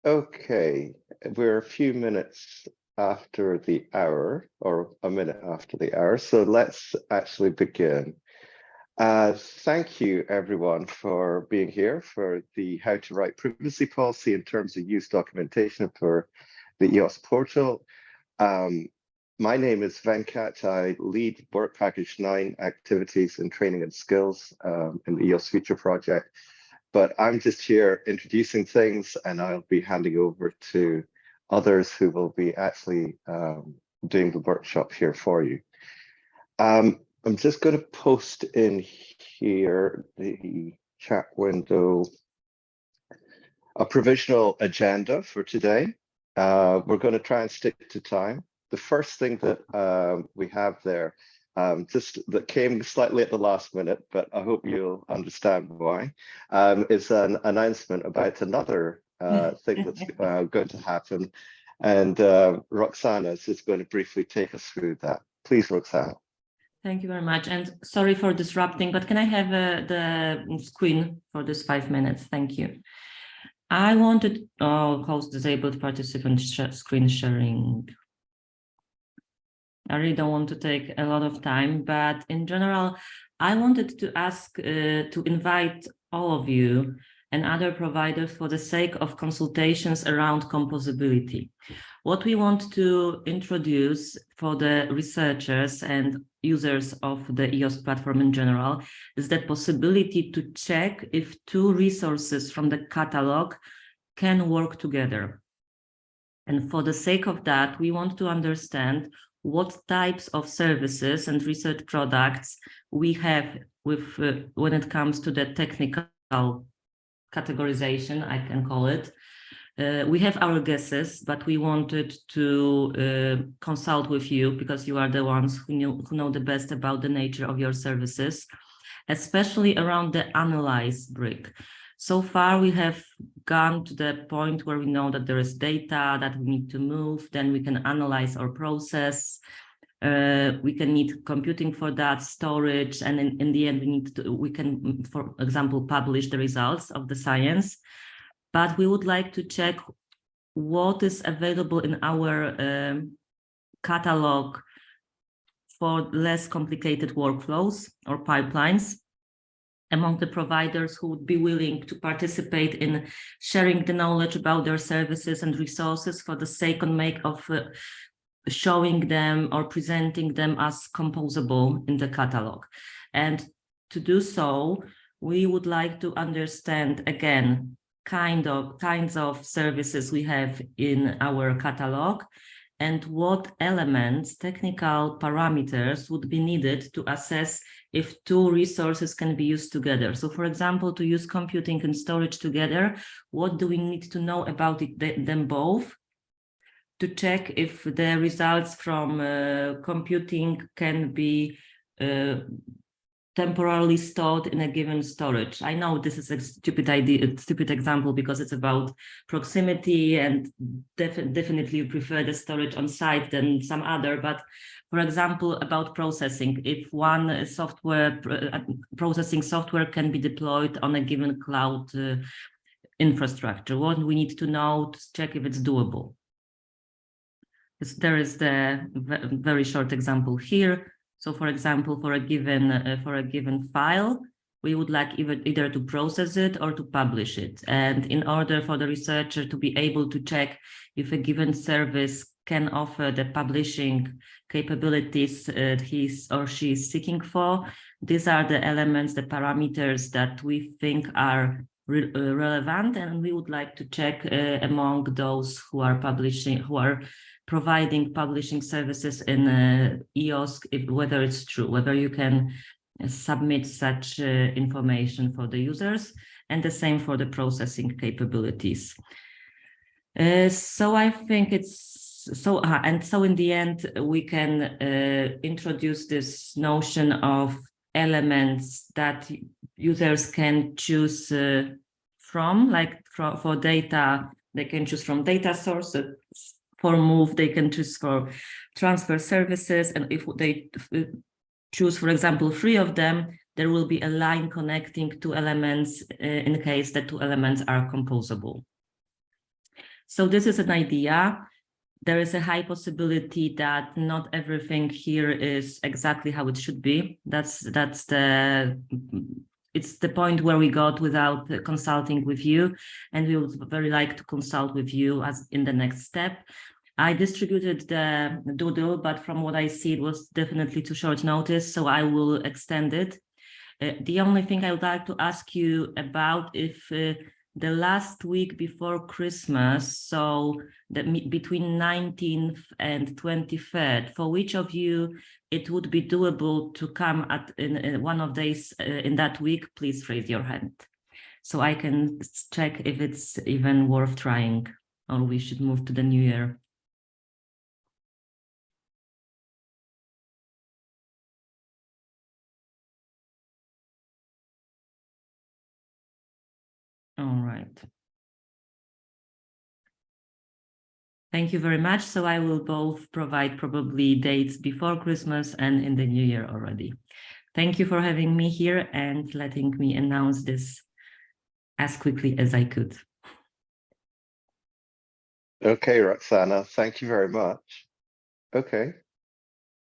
Okay, we're a few minutes after the hour, or a minute after the hour, so let's actually begin. Thank you, everyone, for being here for the How to Write Privacy Policy in Terms of Use documentation for the EOSC Portal. My name is Venkat. I lead Work Package 9 activities and training and skills in the EOSC Future Project. But I'm just here introducing things, and I'll be handing over to others who will be actually doing the workshop here for you. I'm just going to post in here the chat window a provisional agenda for today. We're going to try and stick to time. The first thing that we have there, just that came slightly at the last minute, but I hope you'll understand why, is an announcement about another thing that's going to happen. And Roxana is just going to briefly take us through that. Please, Roxana. Thank you very much. And sorry for disrupting, but can I have the screen for this 5 minutes? Thank you. I wanted host disabled participant screen sharing. I really don't want to take a lot of time, but in general, I wanted to ask to invite all of you and other providers for the sake of consultations around composability. What we want to introduce for the researchers and users of the EOSC platform in general is that possibility to check if two resources from the catalog can work together. And for the sake of that, we want to understand what types of services and research products we have with when it comes to the technical categorization, I can call it. We have our guesses, but we wanted to consult with you because you are the ones who know the best about the nature of your services, especially around the analyze brick. So far, we have gone to the point where we know that there is data that we need to move, then we can analyze or process. We can need computing for that, storage, and in the end, we can, for example, publish the results of the science. But we would like to check what is available in our catalog for less complicated workflows or pipelines among the providers who would be willing to participate in sharing the knowledge about their services and resources for the sake of showing them or presenting them as composable in the catalog. And to do so, we would like to understand, again, kinds of services we have in our catalog and what elements, technical parameters would be needed to assess if two resources can be used together. So for example, to use computing and storage together, what do we need to know about them both to check if the results from computing can be temporarily stored in a given storage. I know this is a stupid idea, a stupid example, because it's about proximity and definitely you prefer the storage on site than some other. But for example, about processing, if one software, processing software can be deployed on a given cloud infrastructure, what we need to know to check if it's doable. There is the very short example here. So, for example, for a given file, we would like either to process it or to publish it. And in order for the researcher to be able to check if a given service can offer the publishing capabilities he or she is seeking for, these are the elements, the parameters that we think are relevant, and we would like to check among those who are providing publishing services in EOSC, whether it's true, whether you can submit such information for the users, and the same for the processing capabilities. So I think it's so, and so in the end, we can introduce this notion of elements that users can choose from, like for data, they can choose from data sources. For move, they can choose for transfer services. And if they choose, for example, 3 of them, there will be a line connecting 2 elements in case the 2 elements are composable. So this is an idea. There is a high possibility that not everything here is exactly how it should be. It's the point where we got without consulting with you, and we would very like to consult with you as in the next step. I distributed the doodle, but from what I see, it was definitely too short notice, so I will extend it. The only thing I would like to ask you about if the last week before Christmas, so between 19th and 23rd, for which of you it would be doable to come in one of days in that week, please raise your hand. So I can check if it's even worth trying, or we should move to the new year. All right. Thank you very much. So I will both provide probably dates before Christmas and in the new year already. Thank you for having me here and letting me announce this as quickly as I could. Okay, Roxana, thank you very much. Okay.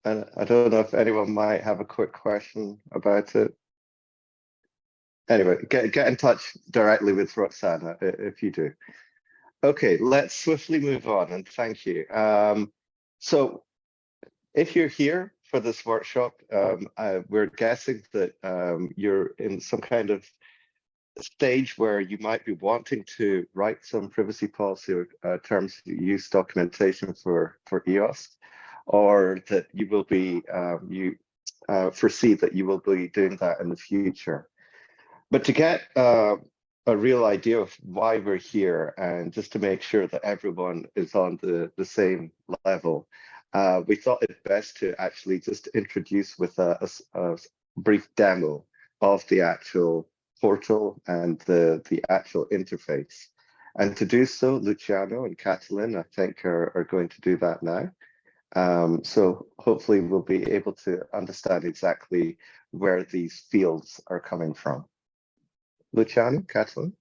And I don't know if anyone might have a quick question about it. Anyway, get in touch directly with Roxana if you do. Okay, let's swiftly move on, and thank you. So if you're here for this workshop, we're guessing that you're in some kind of stage where you might be wanting to write some privacy policy or terms of use documentation for EOSC, or that you will be, foresee that you will be doing that in the future. But to get a real idea of why we're here, and just to make sure that everyone is on the same level, we thought it best to actually just introduce with a brief demo of the actual portal and the actual interface. And to do so, Luciano and Catalin, I think, are going to do that now. So hopefully we'll be able to understand exactly where these fields are coming from. Luciano, Catalin?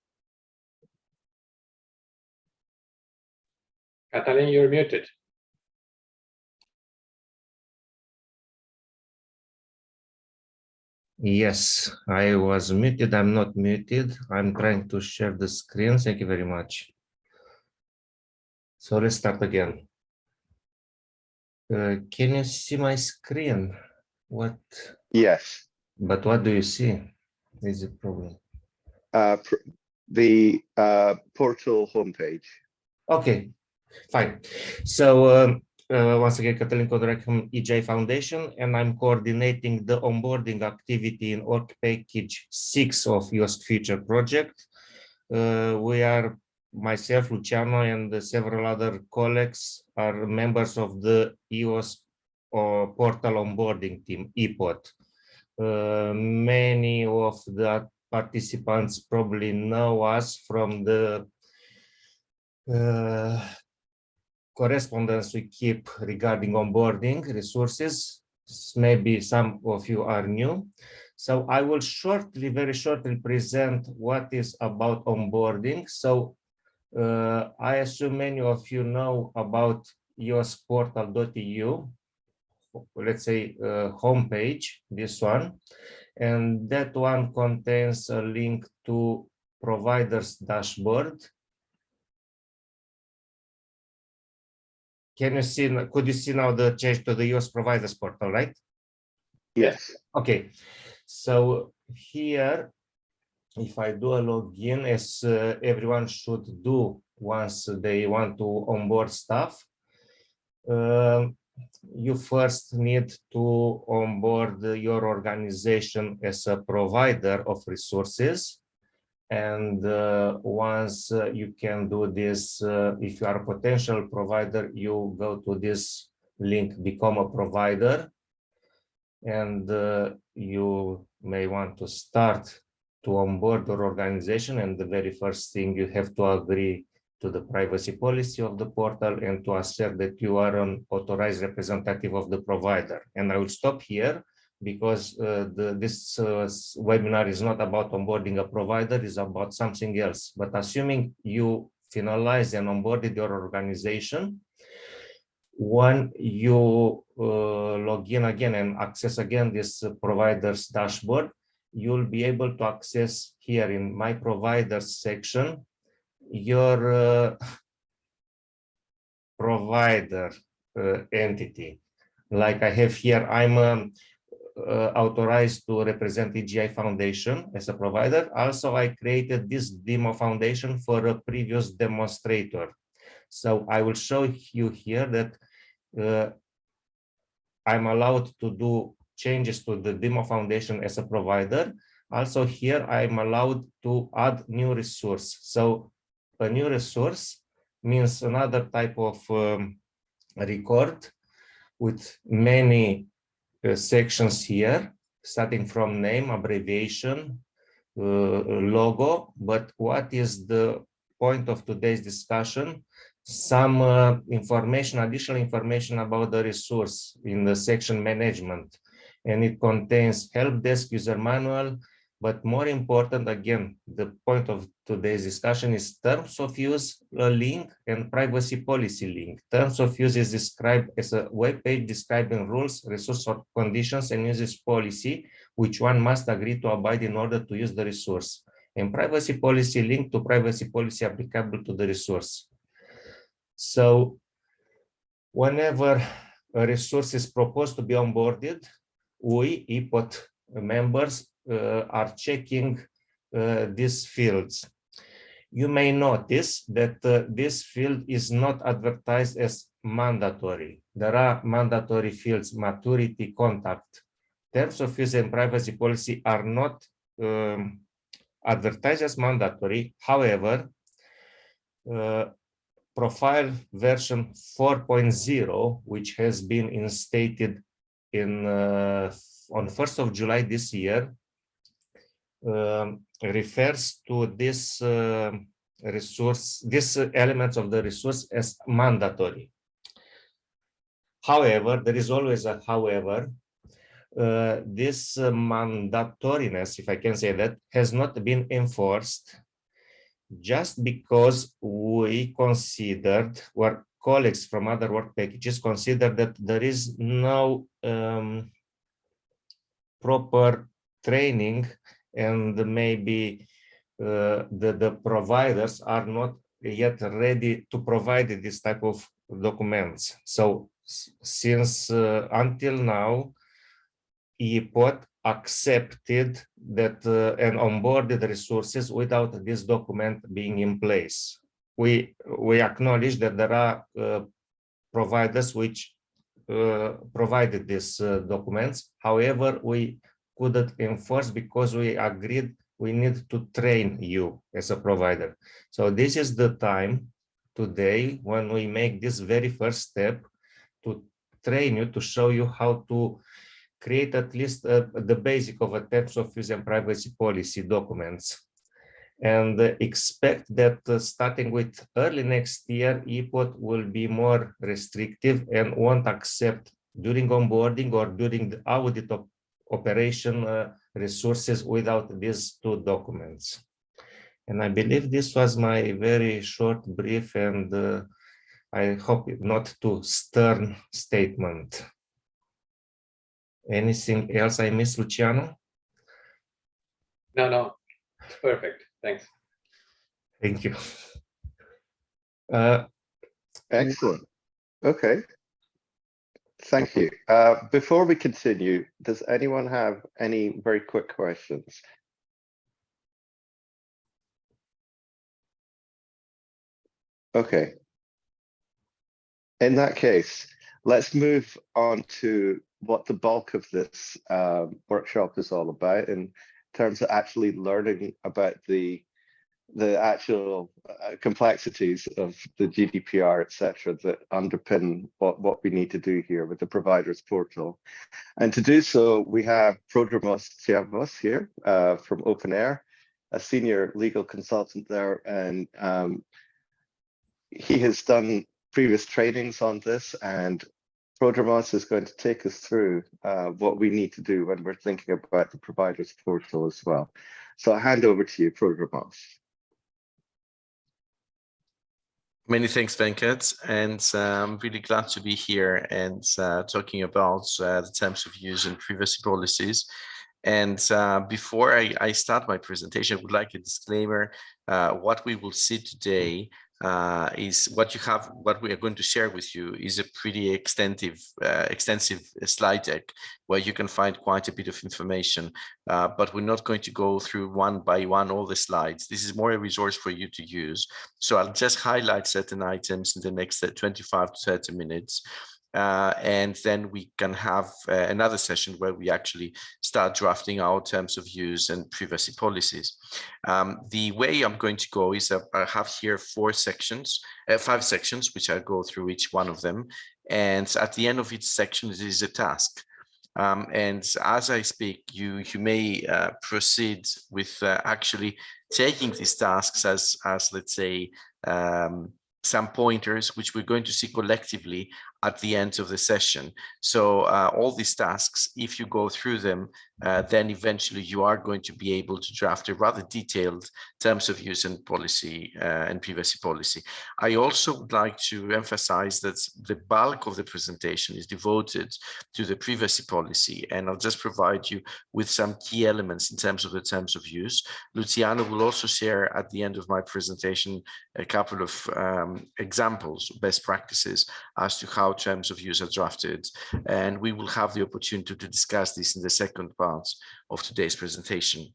Catalin, you're muted. Yes, I was muted. I'm not muted. I'm trying to share the screen. Thank you very much. So let's start again. Can you see my screen? What? Yes. But what do you see? Is the problem? The portal homepage. Okay, fine. So once again, Catalin Kodrak from EJ Foundation, and I'm coordinating the onboarding activity in org package 6 of EOSC Future project. We are, myself, Luciano, and several other colleagues are members of the EOSC Portal onboarding team, EPOT. Many of the participants probably know us from the correspondence we keep regarding onboarding resources. Maybe some of you are new. So I will very shortly present what is about onboarding. So I assume many of you know about EOSC Portal.eu, let's say homepage, this one. And that one contains a link to providers dashboard. Can you see, could you see now the change to the EOSC providers portal, right? Yes. Okay, so here, if I do a login, as everyone should do once they want to onboard stuff, you first need to onboard your organization as a provider of resources. And once you can do this, if you are a potential provider, you go to this link, become a provider, and you may want to start to onboard your organization. And the very first thing, you have to agree to the privacy policy of the portal and to assert that you are an authorized representative of the provider. And I will stop here, because this webinar is not about onboarding a provider, it's about something else. But assuming you finalized and onboarded your organization, when you log in again and access again this provider's dashboard, you'll be able to access here in My Providers section your provider entity. Like I have here, I'm authorized to represent EGI Foundation as a provider. Also, I created this demo foundation for a previous demonstrator. So I will show you here that I'm allowed to do changes to the demo foundation as a provider. Also here, I'm allowed to add new resource. So a new resource means another type of record with many sections here, starting from name, abbreviation, logo. But what is the point of today's discussion? Some additional information about the resource in the section management. And it contains help desk, user manual, but more important, again, the point of today's discussion is terms of use link and privacy policy link. Terms of use is described as a web page describing rules, resource conditions, and usage policy, which one must agree to abide in order to use the resource. And privacy policy link to privacy policy applicable to the resource. So whenever a resource is proposed to be onboarded, we, EPOT members, are checking these fields. You may notice that this field is not advertised as mandatory. There are mandatory fields: maturity, contact. Terms of use and privacy policy are not advertised as mandatory. However, profile version 4.0, which has been instated in on 1st of July this year, refers to this resource, these elements of the resource as mandatory. However, there is always a however. This mandatoriness, if I can say that, has not been enforced just because we considered, or colleagues from other work packages considered, that there is no proper training, and maybe the providers are not yet ready to provide this type of documents. So since until now, EPOT accepted that and onboarded resources without this document being in place. We acknowledge that there are providers which provided these documents. However, we couldn't enforce because we agreed we need to train you as a provider. So this is the time today when we make this very first step to train you, to show you how to create at least the basic of a terms of use and privacy policy documents. And expect that starting with early next year, EPOT will be more restrictive and won't accept during onboarding or during the audit of operation resources without these two documents. And I believe this was my very short brief, and I hope not too stern statement. Anything else I missed, Luciano? No, it's perfect. Thanks. Thank you. Excellent. Okay. Thank you. Before we continue, does anyone have any very quick questions? Okay. In that case, let's move on to what the bulk of this workshop is all about in terms of actually learning about the actual complexities of the GDPR, etc., that underpin what we need to do here with the providers portal. And to do so, we have Prodromos Tsiavos here from OpenAir, a senior legal consultant there, and he has done previous trainings on this, and Prodromos is going to take us through what we need to do when we're thinking about the providers portal as well. So I'll hand over to you, Prodromos. Many thanks, Venkat, and I'm really glad to be here and talking about the terms of use and privacy policies. And before I start my presentation, I would like a disclaimer. What we will see today is what we are going to share with you is a pretty extensive slide deck where you can find quite a bit of information, but we're not going to go through one by one all the slides. This is more a resource for you to use. So I'll just highlight certain items in the next 25 to 30 minutes. And then we can have another session where we actually start drafting our terms of use and privacy policies. The way I'm going to go is I have here 5 sections, which I'll go through each one of them. And at the end of each section, there is a task. And as I speak, you may proceed with actually taking these tasks as let's say, some pointers, which we're going to see collectively at the end of the session. So all these tasks, if you go through them, then eventually you are going to be able to draft a rather detailed terms of use and policy and privacy policy. I also would like to emphasize that the bulk of the presentation is devoted to the privacy policy, and I'll just provide you with some key elements in terms of the terms of use. Luciano will also share at the end of my presentation a couple of examples, best practices as to how terms of use are drafted, and we will have the opportunity to discuss this in the second part of today's presentation.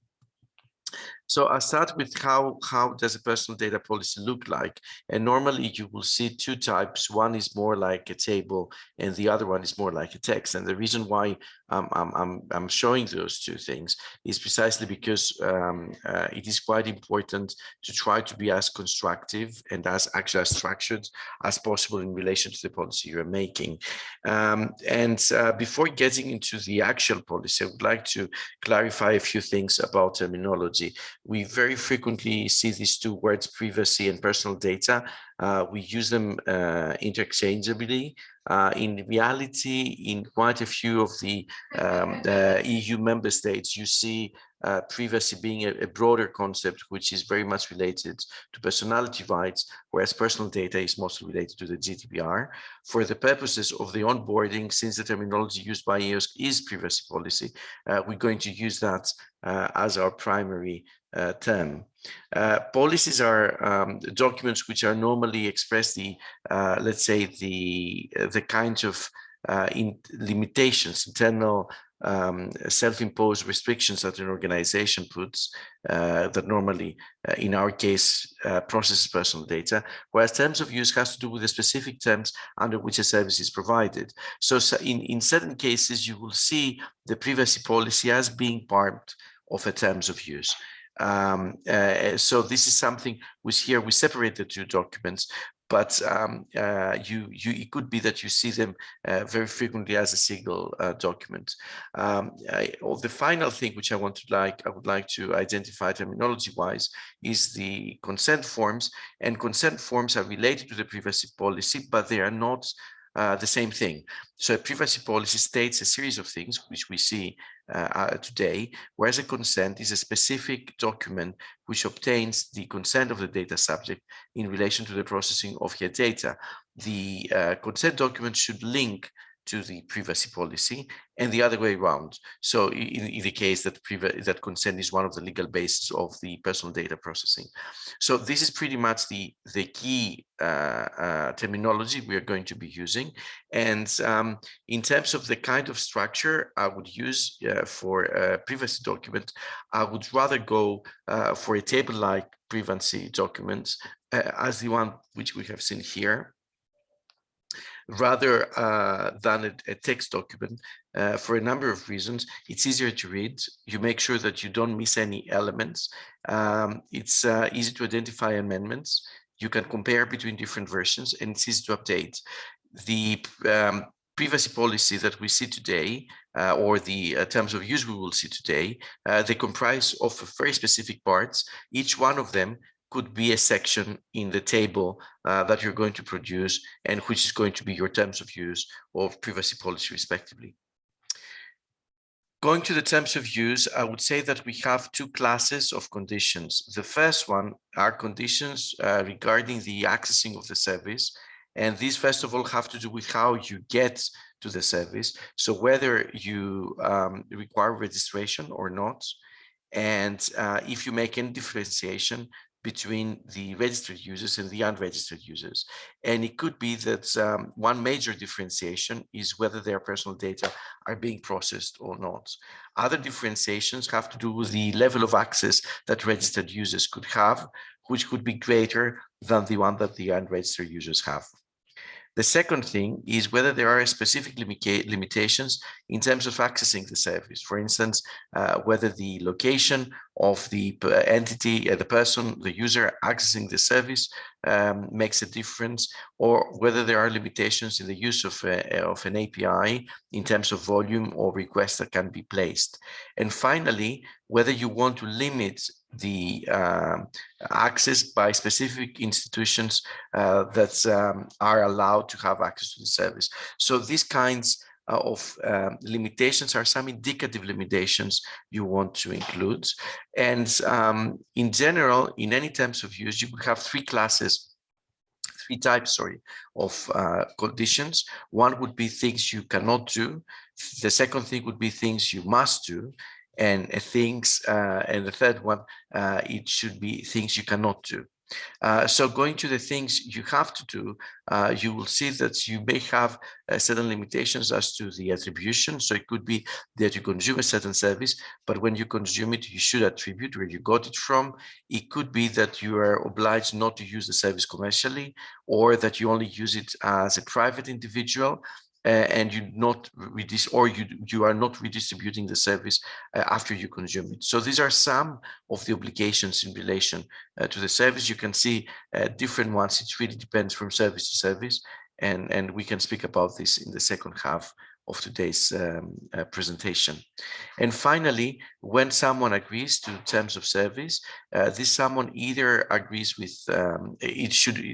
So I'll start with how does a personal data policy look like? And normally you will see 2 types. One is more like a table and the other one is more like a text. And the reason why I'm showing those 2 things is precisely because it is quite important to try to be as constructive and as structured as possible in relation to the policy you're making. Before getting into the actual policy, I would like to clarify a few things about terminology. We very frequently see these 2 words, privacy and personal data. We use them interchangeably. In reality, in quite a few of the EU member states, you see privacy being a broader concept, which is very much related to personality rights, whereas personal data is mostly related to the GDPR. For the purposes of the onboarding, since the terminology used by EOSC is privacy policy, we're going to use that as our primary term. Policies are documents which are normally express the, let's say, the kinds of limitations, internal self-imposed restrictions that an organization puts that normally, in our case, processes personal data, whereas terms of use has to do with the specific terms under which a service is provided. So in certain cases, you will see the privacy policy as being part of a terms of use. So this is something which here we separate the 2 documents, but it could be that you see them very frequently as a single document. The final thing which I would like to identify terminology-wise is the consent forms, and consent forms are related to the privacy policy, but they are not the same thing. So a privacy policy states a series of things which we see today, whereas a consent is a specific document which obtains the consent of the data subject in relation to the processing of your data. The consent document should link to the privacy policy and the other way around. So in the case that consent is one of the legal bases of the personal data processing. So this is pretty much the key terminology we are going to be using. And in terms of the kind of structure I would use for a privacy document, I would rather go for a table-like privacy document as the one which we have seen here, rather than a text document, for a number of reasons. It's easier to read. You make sure that you don't miss any elements. It's easy to identify amendments. You can compare between different versions, and it's easy to update. The privacy policy that we see today, or the terms of use we will see today, they comprise of very specific parts. Each one of them could be a section in the table that you're going to produce, and which is going to be your terms of use or privacy policy respectively. Going to the terms of use, I would say that we have two classes of conditions. The first one are conditions regarding the accessing of the service. And these, first of all, have to do with how you get to the service. So whether you require registration or not, and if you make any differentiation between the registered users and the unregistered users. And it could be that one major differentiation is whether their personal data are being processed or not. Other differentiations have to do with the level of access that registered users could have, which could be greater than the one that the unregistered users have. The second thing is whether there are specific limitations in terms of accessing the service. For instance, whether the location of the entity, the person, the user accessing the service makes a difference, or whether there are limitations in the use of an API in terms of volume or requests that can be placed. And finally, whether you want to limit the access by specific institutions that are allowed to have access to the service. So these kinds of limitations are some indicative limitations you want to include. And in general, in any terms of use, you would have three types of conditions. One would be things you cannot do. The second thing would be things you must do. And and the third one, it should be things you cannot do. So going to the things you have to do, you will see that you may have certain limitations as to the attribution. So it could be that you consume a certain service, but when you consume it, you should attribute where you got it from. It could be that you are obliged not to use the service commercially, or that you only use it as a private individual. And you are not redistributing the service after you consume it. So these are some of the obligations in relation to the service. You can see different ones. It really depends from service to service, and we can speak about this in the second half of today's presentation. And finally, when someone agrees to terms of service, this someone either agrees with,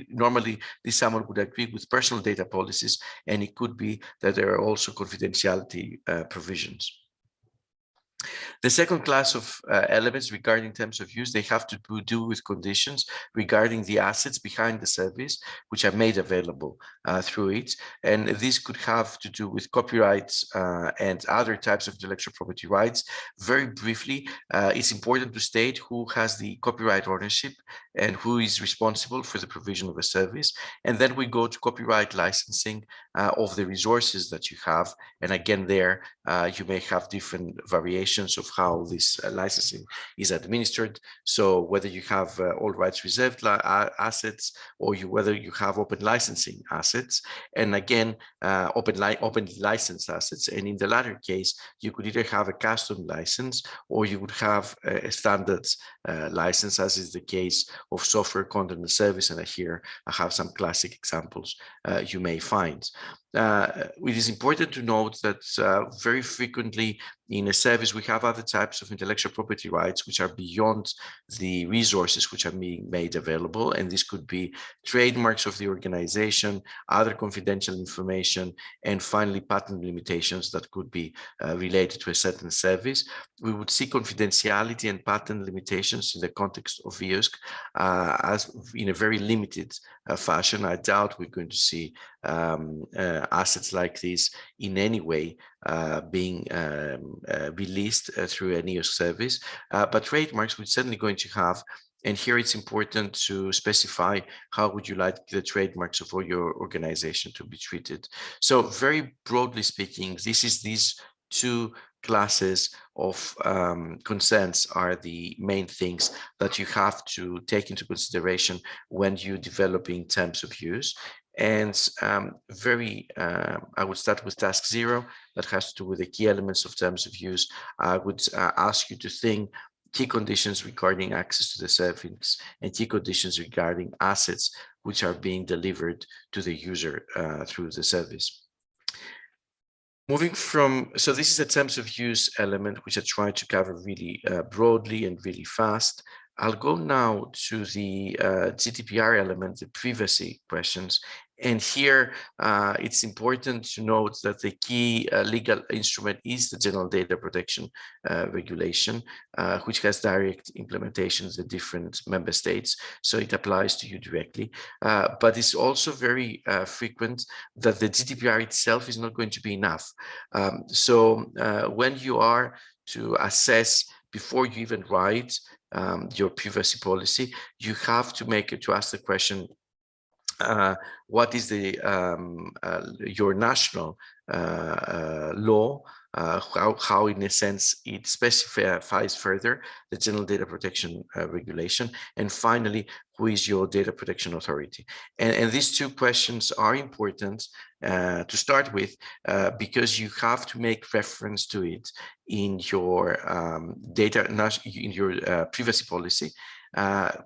normally this someone would agree with personal data policies, and it could be that there are also confidentiality provisions. The second class of elements regarding terms of use, they have to do with conditions regarding the assets behind the service, which are made available through it. And this could have to do with copyrights and other types of intellectual property rights. Very briefly, it's important to state who has the copyright ownership and who is responsible for the provision of a service. And then we go to copyright licensing of the resources that you have. And again, there you may have different variations of how this licensing is administered. So whether you have all rights reserved assets, or whether you have open licensing assets, and again, open licensed assets. And in the latter case, you could either have a custom license, or you would have a standard license, as is the case of software content and service. And here I have some classic examples you may find. It is important to note that very frequently in a service, we have other types of intellectual property rights which are beyond the resources which are being made available. And this could be trademarks of the organization, other confidential information, and finally patent limitations that could be related to a certain service. We would see confidentiality and patent limitations in the context of EOSC as in a very limited fashion. I doubt we're going to see assets like this in any way being released through an EOSC service, but trademarks we're certainly going to have. And here it's important to specify how would you like the trademarks of your organization to be treated. So very broadly speaking, these two classes of concerns are the main things that you have to take into consideration when you're developing terms of use. And I would start with task 0 that has to do with the key elements of terms of use. I would ask you to think key conditions regarding access to the service and key conditions regarding assets which are being delivered to the user through the service. Moving from, so this is a terms of use element which I try to cover really broadly and really fast. I'll go now to the GDPR element, the privacy questions, And here, it's important to note that the key legal instrument is the General Data Protection Regulation, which has direct implementations in different member states, so it applies to you directly. But it's also very frequent that the GDPR itself is not going to be enough. So when you are to assess before you even write your privacy policy, you have to ask the question, what is the your national law, how in a sense it specifies further the General Data Protection Regulation, and finally, who is your data protection authority? And these two questions are important to start with, because you have to make reference to it in your privacy policy,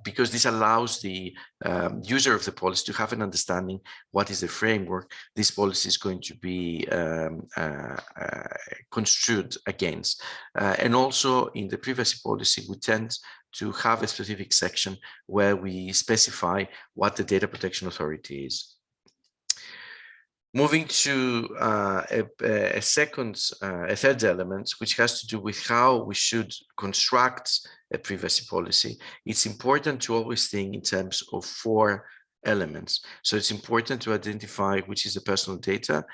because this allows the user of the policy to have an understanding what is the framework this policy is going to be construed against. And also in the privacy policy, we tend to have a specific section where we specify what the data protection authority is. Moving to a third element, which has to do with how we should construct a privacy policy. It's important to always think in terms of 4 elements. So it's important to identify which is the personal data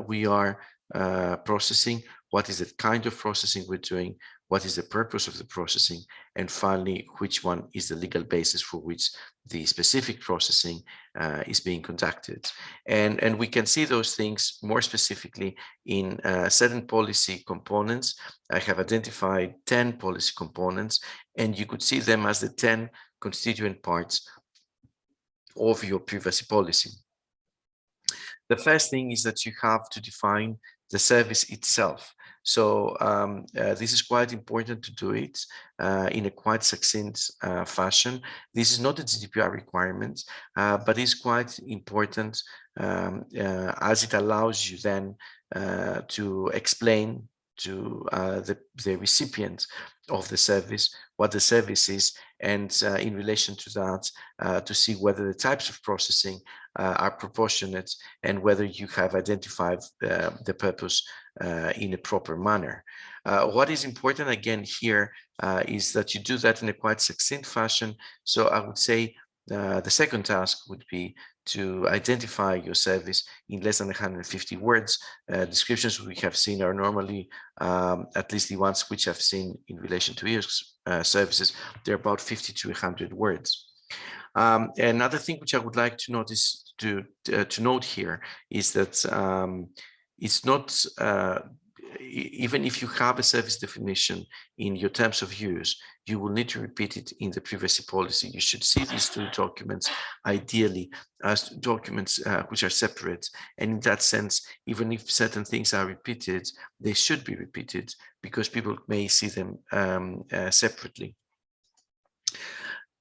we are processing, what is the kind of processing we're doing, what is the purpose of the processing, and finally, which one is the legal basis for which the specific processing is being conducted. And we can see those things more specifically in certain policy components. I have identified 10 policy components, and you could see them as the 10 constituent parts of your privacy policy. The first thing is that you have to define the service itself. So this is quite important to do it in a quite succinct fashion. This is not a GDPR requirement, but it's quite important as it allows you then to explain to the recipient of the service what the service is, and in relation to that, to see whether the types of processing are proportionate and whether you have identified the purpose in a proper manner. What is important again here is that you do that in a quite succinct fashion. So I would say the second task would be to identify your service in less than 150 words. Descriptions we have seen are normally, at least the ones which I've seen in relation to EOSC services, they're about 50 to 100 words. Another thing which I would like to notice to note here is that it's not, even if you have a service definition in your terms of use, you will need to repeat it in the privacy policy. You should see these two documents ideally as documents which are separate. And in that sense, even if certain things are repeated, they should be repeated because people may see them separately.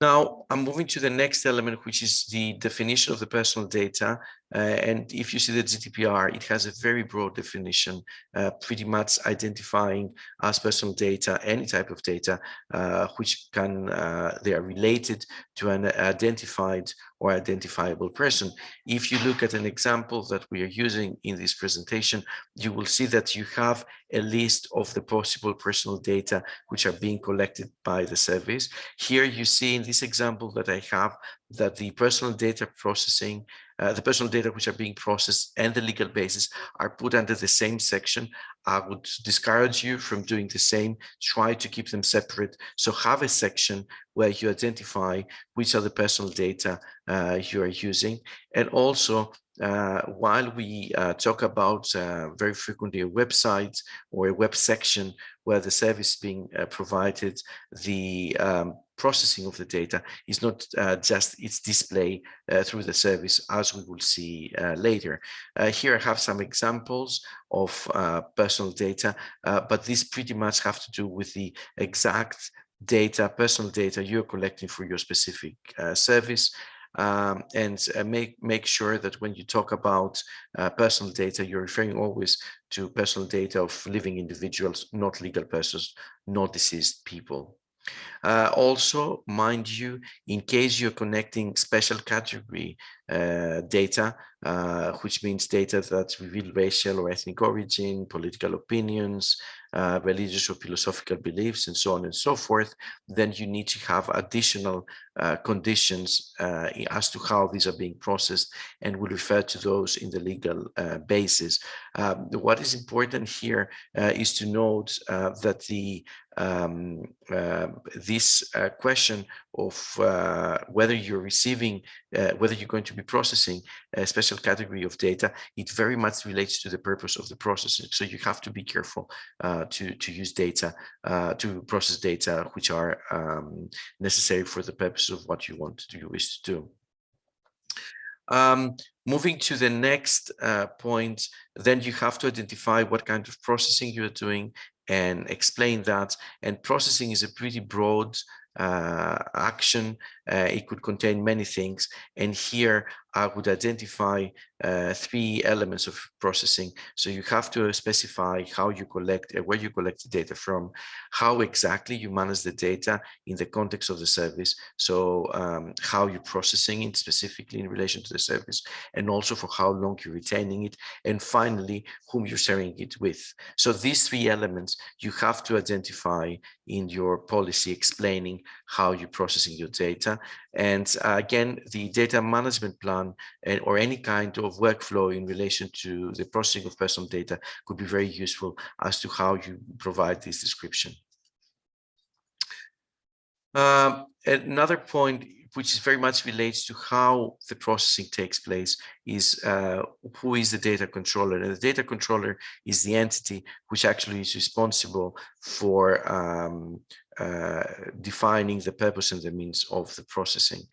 Now, I'm moving to the next element, which is the definition of the personal data. And if you see the GDPR, it has a very broad definition, pretty much identifying as personal data any type of data which can, they are related to an identified or identifiable person. If you look at an example that we are using in this presentation, you will see that you have a list of the possible personal data which are being collected by the service. Here you see in this example that I have that the personal data processing, the personal data which are being processed and the legal basis are put under the same section. I would discourage you from doing the same. Try to keep them separate. So have a section where you identify which are the personal data you are using. And also, while we talk about very frequently a website or a web section where the service being provided, the processing of the data is not just its display through the service, as we will see later. Here I have some examples of personal data, but these pretty much have to do with the exact data, personal data you're collecting for your specific service. And make sure that when you talk about personal data, you're referring always to personal data of living individuals, not legal persons, not deceased people. Also, mind you, in case you're connecting special category data, which means data that reveal racial or ethnic origin, political opinions, religious or philosophical beliefs, and so on and so forth, then you need to have additional conditions as to how these are being processed, and we'll refer to those in the legal basis. What is important here is to note that this question of whether you're receiving, whether you're going to be processing a special category of data, it very much relates to the purpose of the processing. So you have to be careful to use data, to process data which are necessary for the purpose of what you want to, you wish to do. Moving to the next point, then you have to identify what kind of processing you're doing and explain that. And processing is a pretty broad action. It could contain many things. And here I would identify 3 elements of processing. So you have to specify how you collect, where you collect the data from, how exactly you manage the data in the context of the service. So how you're processing it specifically in relation to the service, and also for how long you're retaining it. And finally, whom you're sharing it with. So these 3 elements you have to identify in your policy explaining how you're processing your data. And again, the data management plan or any kind of workflow in relation to the processing of personal data could be very useful as to how you provide this description. Another point which very much relates to how the processing takes place is who is the data controller. And the data controller is the entity which actually is responsible for defining the purpose and the means of the processing.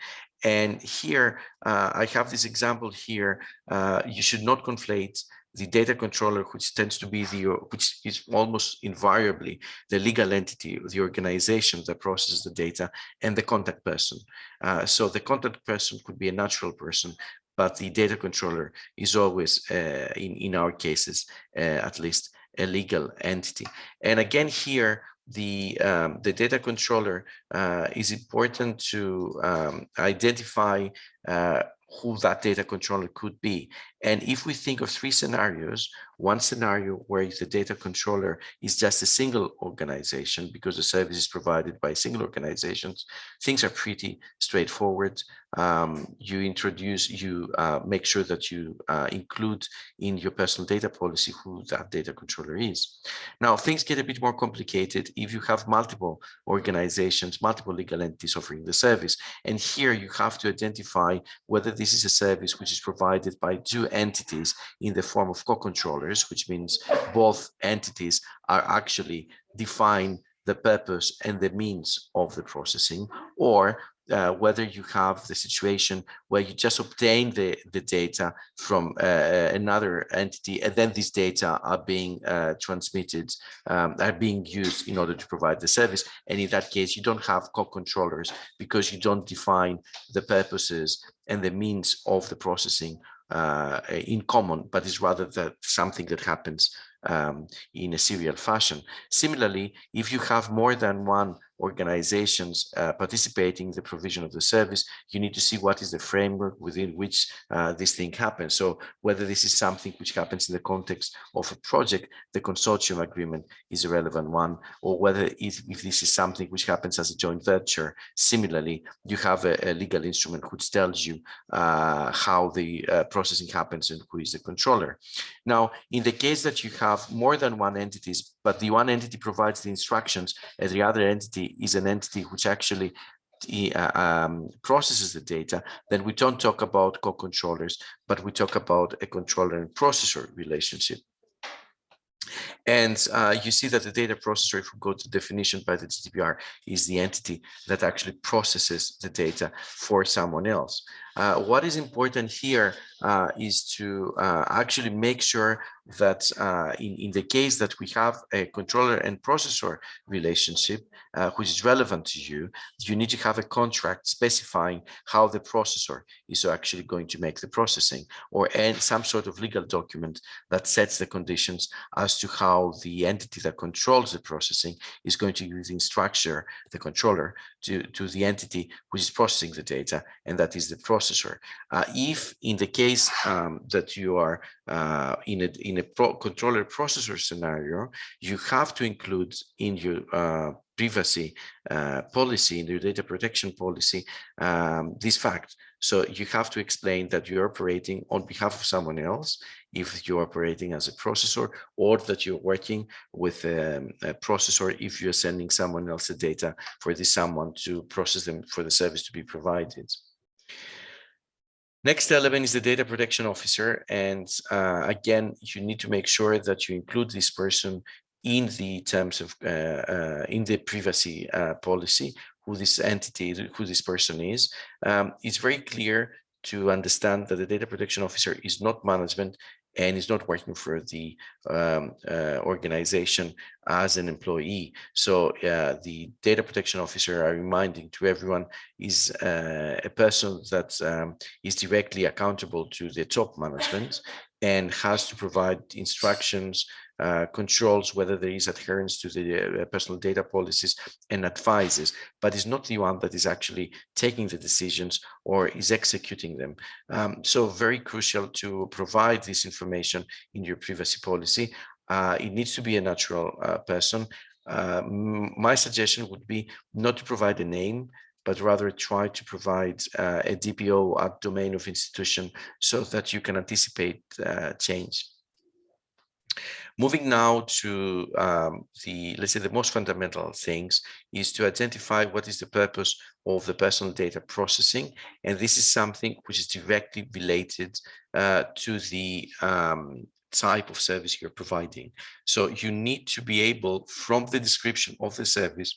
And here, I have this example here. You should not conflate the data controller, which tends to be which is almost invariably the legal entity, the organization that processes the data, and the contact person. So the contact person could be a natural person, but the data controller is always, in our cases, at least, a legal entity. And again, here, the data controller is important to identify who that data controller could be. And if we think of 3 scenarios, one scenario where the data controller is just a single organization because the service is provided by single organizations, things are pretty straightforward. You make sure that you include in your personal data policy who that data controller is. Now, things get a bit more complicated if you have multiple organizations, multiple legal entities offering the service. And here you have to identify whether this is a service which is provided by 2 entities in the form of co-controllers, which means both entities are actually define the purpose and the means of the processing, or whether you have the situation where you just obtain the data from another entity, and then these data are being transmitted, are being used in order to provide the service. And in that case, you don't have co-controllers because you don't define the purposes and the means of the processing in common, but is rather something that happens in a serial fashion. Similarly, if you have more than one organizations participating in the provision of the service, you need to see what is the framework within which this thing happens. So whether this is something which happens in the context of a project, the consortium agreement is a relevant one, or whether if this is something which happens as a joint venture. Similarly, you have a legal instrument which tells you how the processing happens and who is the controller. Now, in the case that you have more than one entities, but the one entity provides the instructions and the other entity is an entity which actually processes the data, then we don't talk about co-controllers, but we talk about a controller and processor relationship. And you see that the data processor, if we go to definition by the GDPR, is the entity that actually processes the data for someone else. What is important here is to actually make sure that in the case that we have a controller and processor relationship, which is relevant to you, you need to have a contract specifying how the processor is actually going to make the processing, or some sort of legal document that sets the conditions as to how the entity that controls the processing is going to use instructor, the controller, to the entity which is processing the data, and that is the processor. If in the case that you are in a controller processor scenario, you have to include in your privacy policy, in your data protection policy, this fact. So you have to explain that you're operating on behalf of someone else, if you're operating as a processor, or that you're working with a processor if you're sending someone else the data for this someone to process them for the service to be provided. Next element is the data protection officer. And again, you need to make sure that you include this person in the terms of, in the privacy policy, who this entity, who this person is. It's very clear to understand that the data protection officer is not management and is not working for the organization as an employee. So the data protection officer, I'm reminding to everyone, is a person that is directly accountable to the top management and has to provide instructions, controls whether there is adherence to the personal data policies, and advises, but is not the one that is actually taking the decisions or is executing them. So very crucial to provide this information in your privacy policy. It needs to be a natural person. My suggestion would be not to provide a name, but rather try to provide a DPO at domain of institution so that you can anticipate change. Moving now to let's say the most fundamental things is to identify what is the purpose of the personal data processing. And this is something which is directly related to the type of service you're providing. So you need to be able, from the description of the service,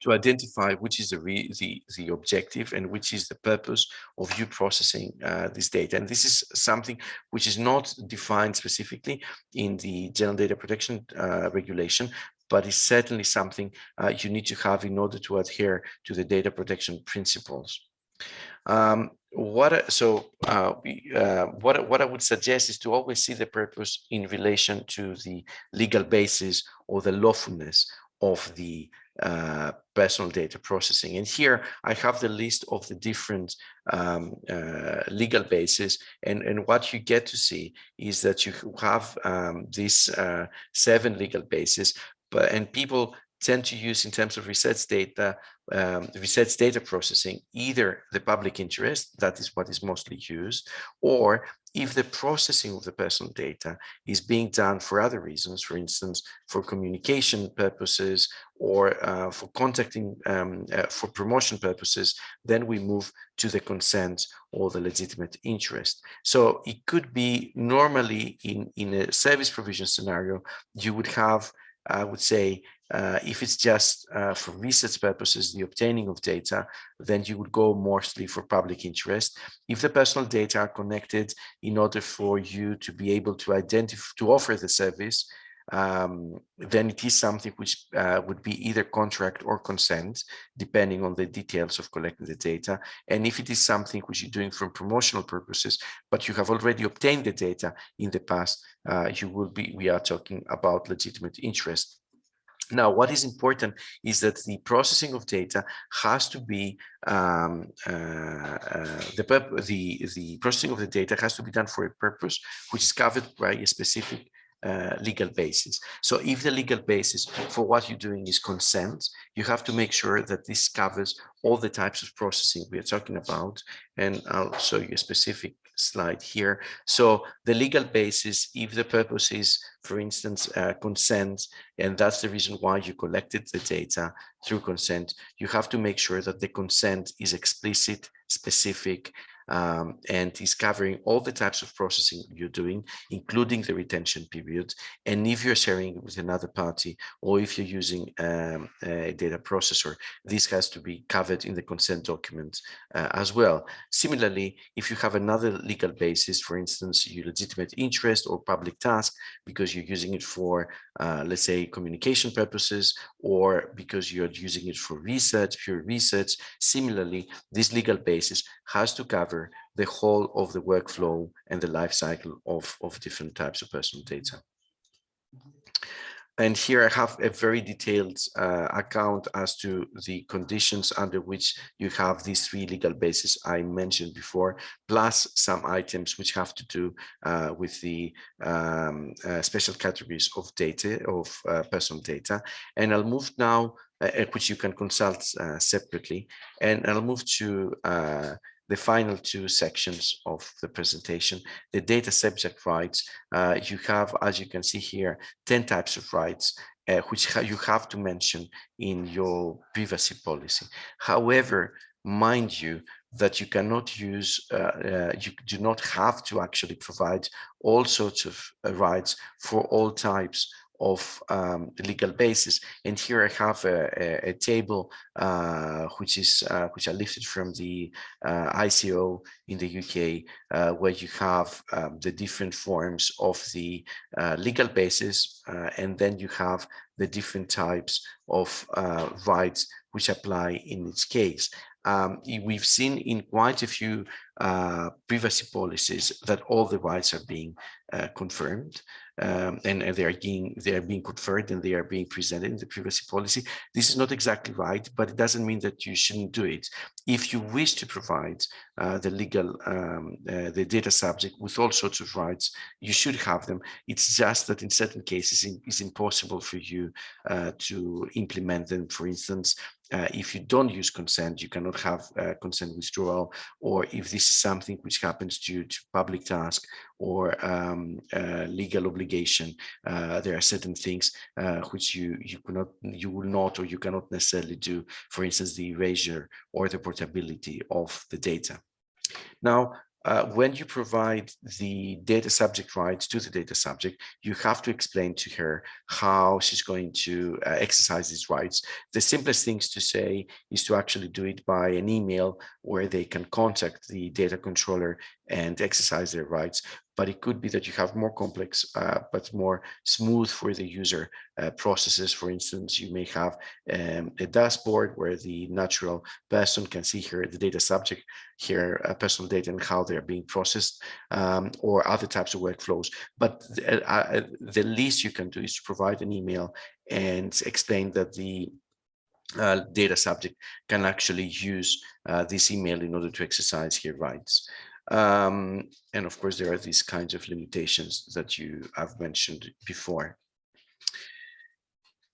to identify which is the objective and which is the purpose of you processing this data. And this is something which is not defined specifically in the General Data Protection Regulation, but is certainly something you need to have in order to adhere to the data protection principles. What I would suggest is to always see the purpose in relation to the legal basis or the lawfulness of the personal data processing. And here I have the list of the different legal bases, and what you get to see is that you have these 7 legal bases, and people tend to use, in terms of research data processing, either the public interest, that is what is mostly used, or if the processing of the personal data is being done for other reasons, for instance, for communication purposes or for contacting, for promotion purposes, then we move to the consent or the legitimate interest. So it could be normally in a service provision scenario, you would have, I would say, if it's just for research purposes, the obtaining of data, then you would go mostly for public interest. If the personal data are connected in order for you to be able to identify, to offer the service, then it is something which would be either contract or consent, depending on the details of collecting the data. And if it is something which you're doing for promotional purposes, but you have already obtained the data in the past, we are talking about legitimate interest. Now, what is important is that the processing of data has to be the processing of the data has to be done for a purpose which is covered by a specific legal basis. So if the legal basis for what you're doing is consent, you have to make sure that this covers all the types of processing we are talking about. And I'll show you a specific slide here. So the legal basis, if the purpose is, for instance, consent, and that's the reason why you collected the data through consent, you have to make sure that the consent is explicit, specific, and is covering all the types of processing you're doing, including the retention period. And if you're sharing with another party, or if you're using a data processor, this has to be covered in the consent document as well. Similarly, if you have another legal basis, for instance, your legitimate interest or public task, because you're using it for, let's say, communication purposes, or because you're using it for research, pure research, similarly, this legal basis has to cover the whole of the workflow and the life cycle of different types of personal data. And here I have a very detailed account as to the conditions under which you have these three legal bases I mentioned before, plus some items which have to do with the special categories of data, of personal data. And I'll move now, which you can consult separately, and I'll move to the final two sections of the presentation, the data subject rights. You have, as you can see here, 10 types of rights, which you have to mention in your privacy policy. However, mind you, that you cannot use, you do not have to actually provide all sorts of rights for all types of legal basis. And here I have a table which I lifted from the ICO in the UK, where you have the different forms of the legal basis, and then you have the different types of rights which apply in each case. We've seen in quite a few privacy policies that all the rights are being confirmed, and they are being conferred, and they are being presented in the privacy policy. This is not exactly right, but it doesn't mean that you shouldn't do it. If you wish to provide the data subject with all sorts of rights, you should have them. It's just that in certain cases it's impossible for you to implement them. For instance, if you don't use consent, you cannot have consent withdrawal, or if this is something which happens due to public task or legal obligation, there are certain things which you will not, or you cannot necessarily do. For instance, the erasure or the portability of the data. Now, when you provide the data subject rights to the data subject, you have to explain to her how she's going to exercise these rights. The simplest things to say is to actually do it by an email where they can contact the data controller and exercise their rights. But it could be that you have more complex, but more smooth for the user processes. For instance, you may have a dashboard where the natural person can see here the data subject, here personal data and how they're being processed, or other types of workflows. But the least you can do is to provide an email and explain that the data subject can actually use this email in order to exercise her rights. And of course, there are these kinds of limitations that you have mentioned before.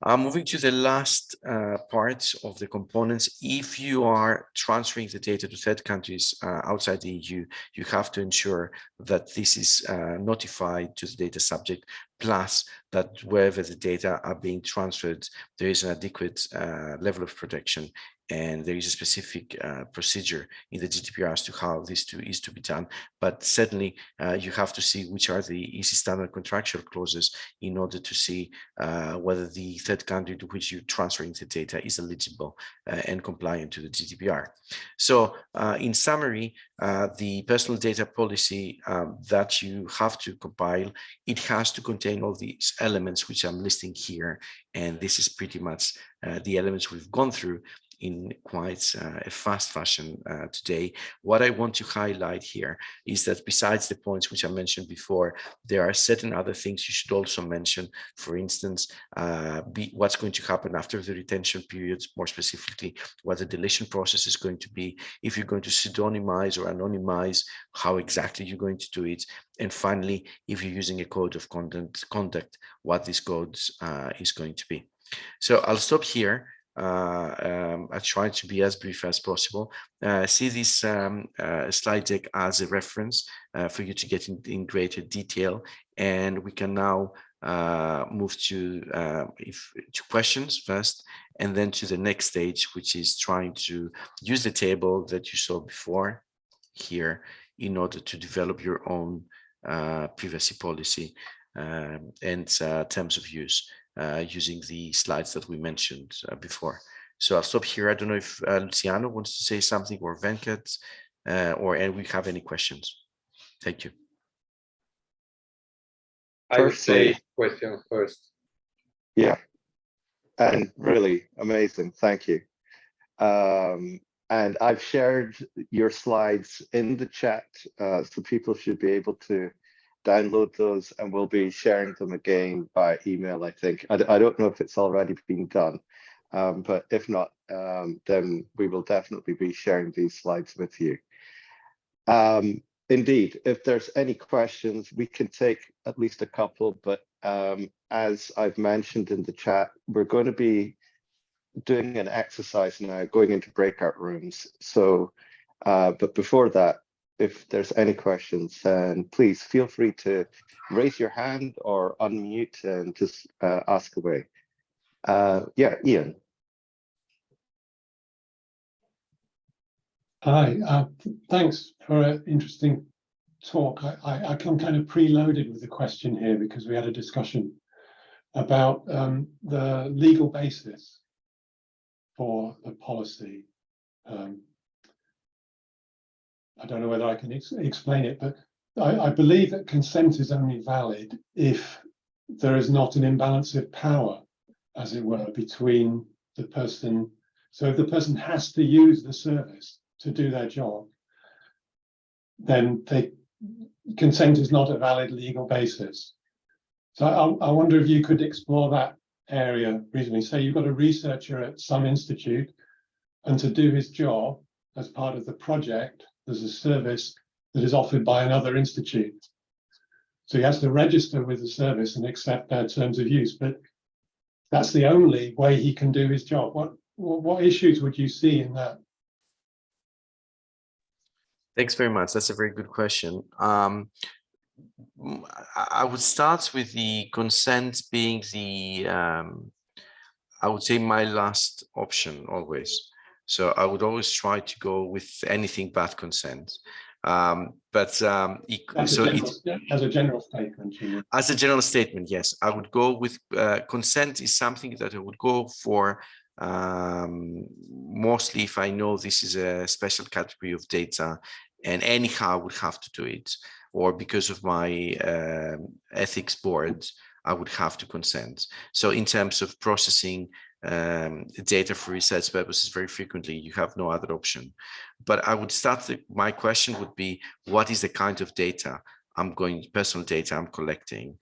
Moving to the last part of the components, if you are transferring the data to third countries outside the EU, you have to ensure that this is notified to the data subject, plus that wherever the data are being transferred, there is an adequate level of protection, and there is a specific procedure in the GDPR as to how this is to be done. But certainly you have to see which are the EC standard contractual clauses in order to see whether the third country to which you're transferring the data is eligible and compliant to the GDPR. So in summary, the personal data policy that you have to compile, it has to contain all these elements which I'm listing here. And this is pretty much the elements we've gone through in quite a fast fashion today. What I want to highlight here is that besides the points which I mentioned before, there are certain other things you should also mention. For instance, what's going to happen after the retention periods, more specifically, what the deletion process is going to be, if you're going to pseudonymize or anonymize, how exactly you're going to do it. And finally, if you're using a code of conduct, what this code is going to be. So I'll stop here. I try to be as brief as possible. See this slide deck as a reference for you to get in greater detail, and we can now move to questions first, and then to the next stage, which is trying to use the table that you saw before. here in order to develop your own privacy policy and terms of use using the slides that we mentioned before. So I'll stop here. I don't know if Luciano wants to say something, or Venkat, and we have any questions. Thank you. I would say question first. Yeah, and really amazing. Thank you. And I've shared your slides in the chat, so people should be able to download those, and we'll be sharing them again by email, I think. I don't know if it's already been done, but if not, then we will definitely be sharing these slides with you. Indeed, if there's any questions, we can take at least a couple, but as I've mentioned in the chat, we're going to be doing an exercise now, going into breakout rooms. So, but before that, if there's any questions, then please feel free to raise your hand or unmute and just ask away. Yeah, Ian. Hi, thanks for an interesting talk. I come kind of preloaded with a question here because we had a discussion about the legal basis for the policy. I don't know whether I can explain it, but I believe that consent is only valid if there is not an imbalance of power, as it were, between the person. So if the person has to use the service to do their job, then consent is not a valid legal basis. So I wonder if you could explore that area reasonably. Say you've got a researcher at some institute, and to do his job as part of the project, there's a service that is offered by another institute. So he has to register with the service and accept their terms of use, but that's the only way he can do his job. What issues would you see in that? Thanks very much. That's a very good question. I would start with the consent being the, I would say, my last option always. So I would always try to go with anything but consent. As a general statement. As a general statement, yes, I would go with consent is something that I would go for mostly if I know this is a special category of data, and anyhow I would have to do it, or because of my ethics board, I would have to consent. So in terms of processing data for research purposes, very frequently you have no other option. But I would start, my question would be, what is the kind of data personal data I'm collecting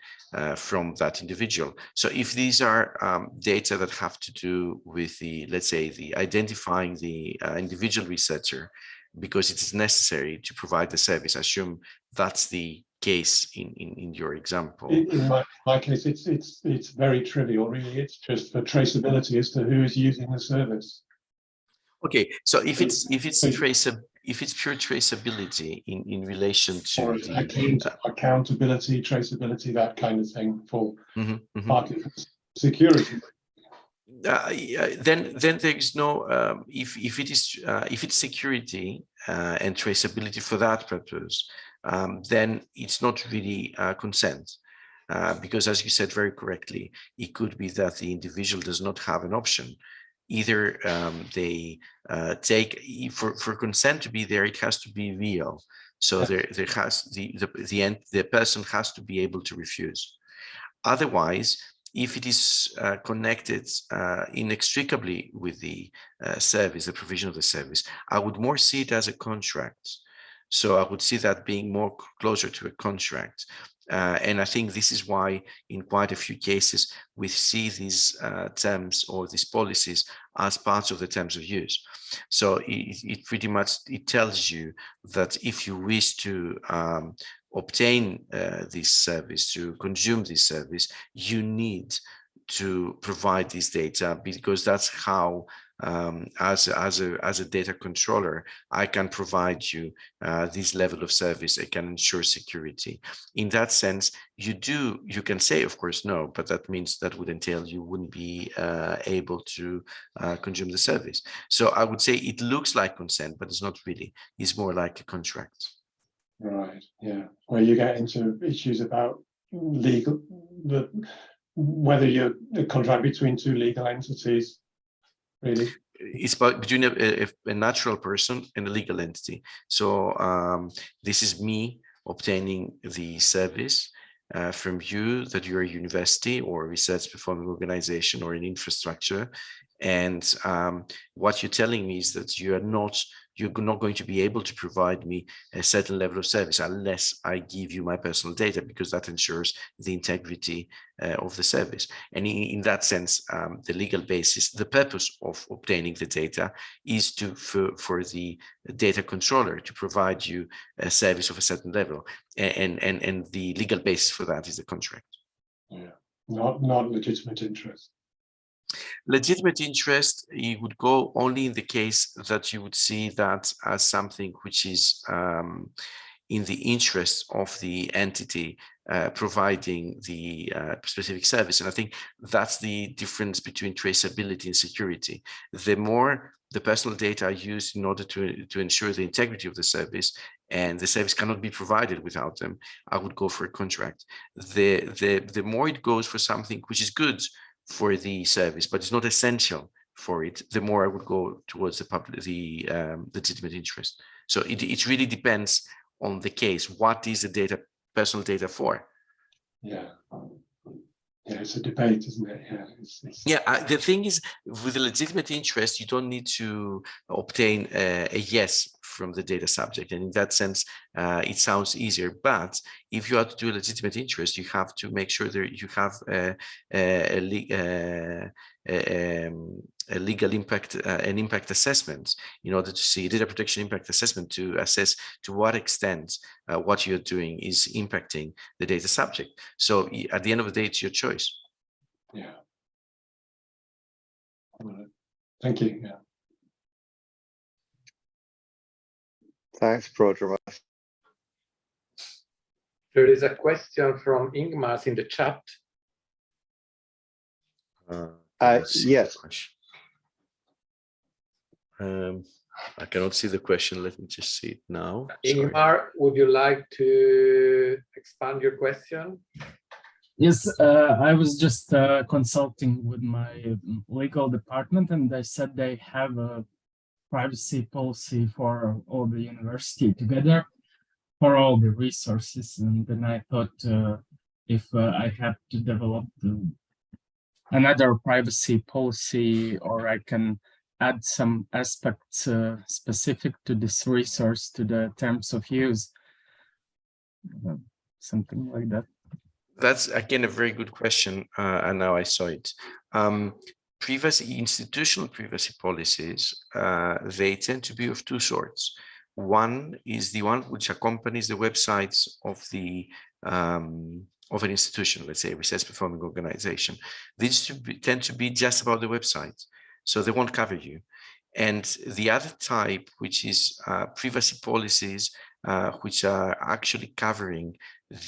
from that individual? So if these are data that have to do with the, let's say, the identifying the individual researcher because it is necessary to provide the service, I assume that's the case in your example. In my case, it's very trivial, really. It's just for traceability as to who is using the service. Okay, so if it's pure traceability in relation to or accountability, traceability, that kind of thing for market security. Then there is no if it's security and traceability for that purpose, then it's not really consent, because as you said very correctly, it could be that the individual does not have an option. Either they take for consent to be there, it has to be real. So there has the person has to be able to refuse. Otherwise, if it is connected inextricably with the service, the provision of the service, I would more see it as a contract. So I would see that being more closer to a contract. And I think this is why in quite a few cases we see these terms or these policies as parts of the terms of use. So it pretty much, it tells you that if you wish to obtain this service, to consume this service, you need to provide this data, because that's how as a data controller, I can provide you this level of service. I can ensure security. In that sense, you can say, of course, no, but that means that would entail you wouldn't be able to consume the service. So I would say it looks like consent, but it's not really. It's more like a contract. Right. Yeah. Where you get into issues about whether you're a contract between two legal entities, really. It's between a natural person and a legal entity. So this is me obtaining the service from you, that you're a university or a research performing organization or an infrastructure. And what you're telling me is that you're not going to be able to provide me a certain level of service unless I give you my personal data, because that ensures the integrity of the service. And in that sense, the legal basis, the purpose of obtaining the data is for the data controller to provide you a service of a certain level. And the legal basis for that is the contract. Yeah, not legitimate interest. Legitimate interest, it would go only in the case that you would see that as something which is in the interest of the entity providing the specific service. And I think that's the difference between traceability and security. The more the personal data are used in order to ensure the integrity of the service, and the service cannot be provided without them, I would go for a contract. The more it goes for something which is good for the service, but it's not essential for it, the more I would go towards the legitimate interest. So it really depends on the case. What is the personal data for? Yeah. Yeah, it's a debate, isn't it? Yeah. Yeah, the thing is, with the legitimate interest, you don't need to obtain a yes from the data subject. And in that sense, it sounds easier. But if you have to do a legitimate interest, you have to make sure that you have a legal impact, an impact assessment, in order to see data protection impact assessment to assess to what extent what you're doing is impacting the data subject. So at the end of the day, it's your choice. Yeah. Thank you. Yeah. Thanks, Prodromus. There is a question from Ingmar in the chat. Yes. I cannot see the question. Let me just see it now. Ingmar, would you like to expand your question? Yes, I was just consulting with my legal department, and they said they have a privacy policy for all the university together, for all the resources. And then I thought if I had to develop another privacy policy, or I can add some aspects specific to this resource to the terms of use, something like that. That's again a very good question, and now I saw it. Institutional privacy policies, they tend to be of two sorts. One is the one which accompanies the websites of an institution, let's say a research performing organization. These tend to be just about the website, so they won't cover you. And the other type, which is privacy policies, which are actually covering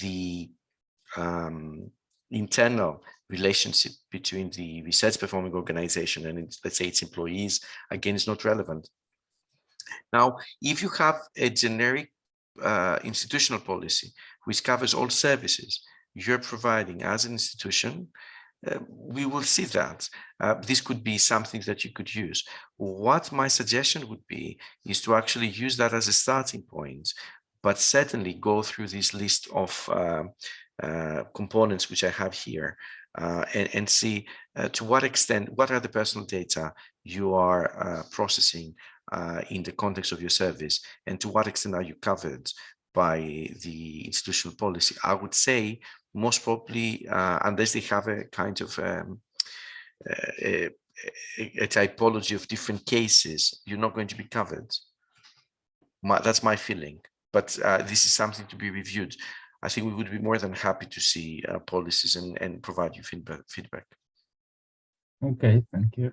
the internal relationship between the research performing organization and let's say its employees, again, is not relevant. Now, if you have a generic institutional policy which covers all services you're providing as an institution, we will see that. This could be something that you could use. What my suggestion would be is to actually use that as a starting point, but certainly go through this list of components which I have here and see to what extent, what are the personal data you are processing in the context of your service, and to what extent are you covered by the institutional policy. I would say most probably, unless they have a kind of a typology of different cases, you're not going to be covered. That's my feeling, but this is something to be reviewed. I think we would be more than happy to see policies and provide you feedback. Okay, thank you.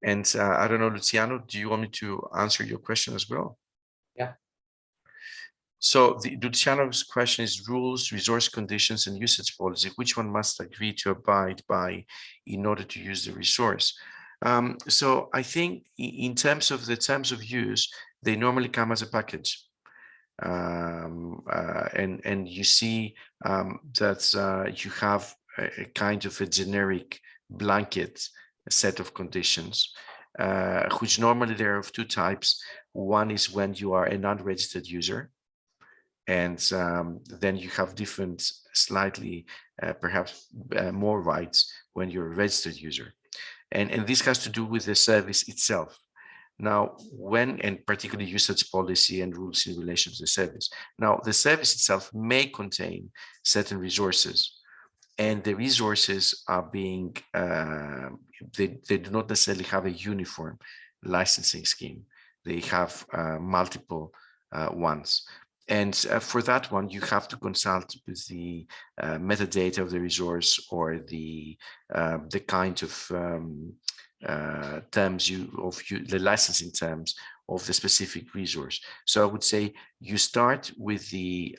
And I don't know, Luciano, do you want me to answer your question as well? Yeah. So Luciano's question is rules, resource conditions, and usage policy. Which one must agree to abide by in order to use the resource? So I think in terms of the terms of use, they normally come as a package. And you see that you have a kind of a generic blanket set of conditions, which normally there are of two types. One is when you are an unregistered user, and then you have different, slightly, perhaps more rights when you're a registered user. And this has to do with the service itself. Now, and particularly usage policy and rules in relation to the service. Now, the service itself may contain certain resources, and the resources are being, they do not necessarily have a uniform licensing scheme. They have multiple ones. And for that one, you have to consult with the metadata of the resource, or the kind of terms the licensing terms of the specific resource. So I would say you start with the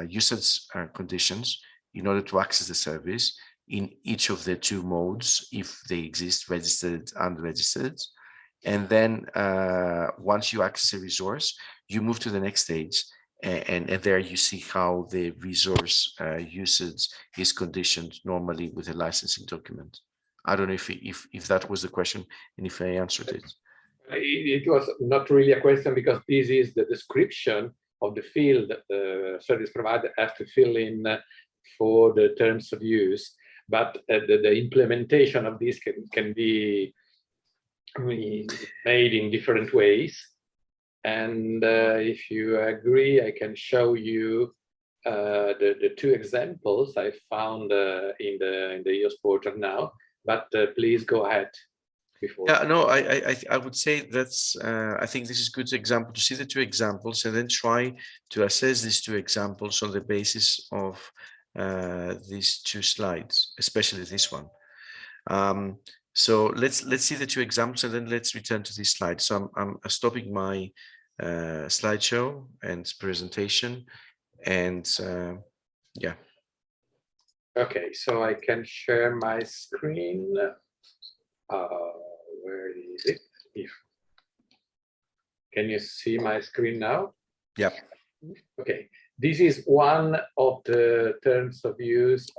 usage conditions in order to access the service in each of the two modes, if they exist, registered and unregistered. And then once you access a resource, you move to the next stage, and there you see how the resource usage is conditioned normally with a licensing document. I don't know if that was the question and if I answered it. It was not really a question, because this is the description of the field that the service provider has to fill in for the terms of use. But the implementation of this can be made in different ways. And if you agree, I can show you the two examples I found in the EOSC Portal now. But please go ahead. Before. Yeah, no, I would say that's I think this is a good example to see the two examples, and then try to assess these two examples on the basis of these two slides, especially this one. So let's see the two examples, and then let's return to this slide. So I'm stopping my slideshow and presentation, and yeah. Okay, so I can share my screen. Where is it? Can you see my screen now? Yeah. Okay, this is one of the terms of use,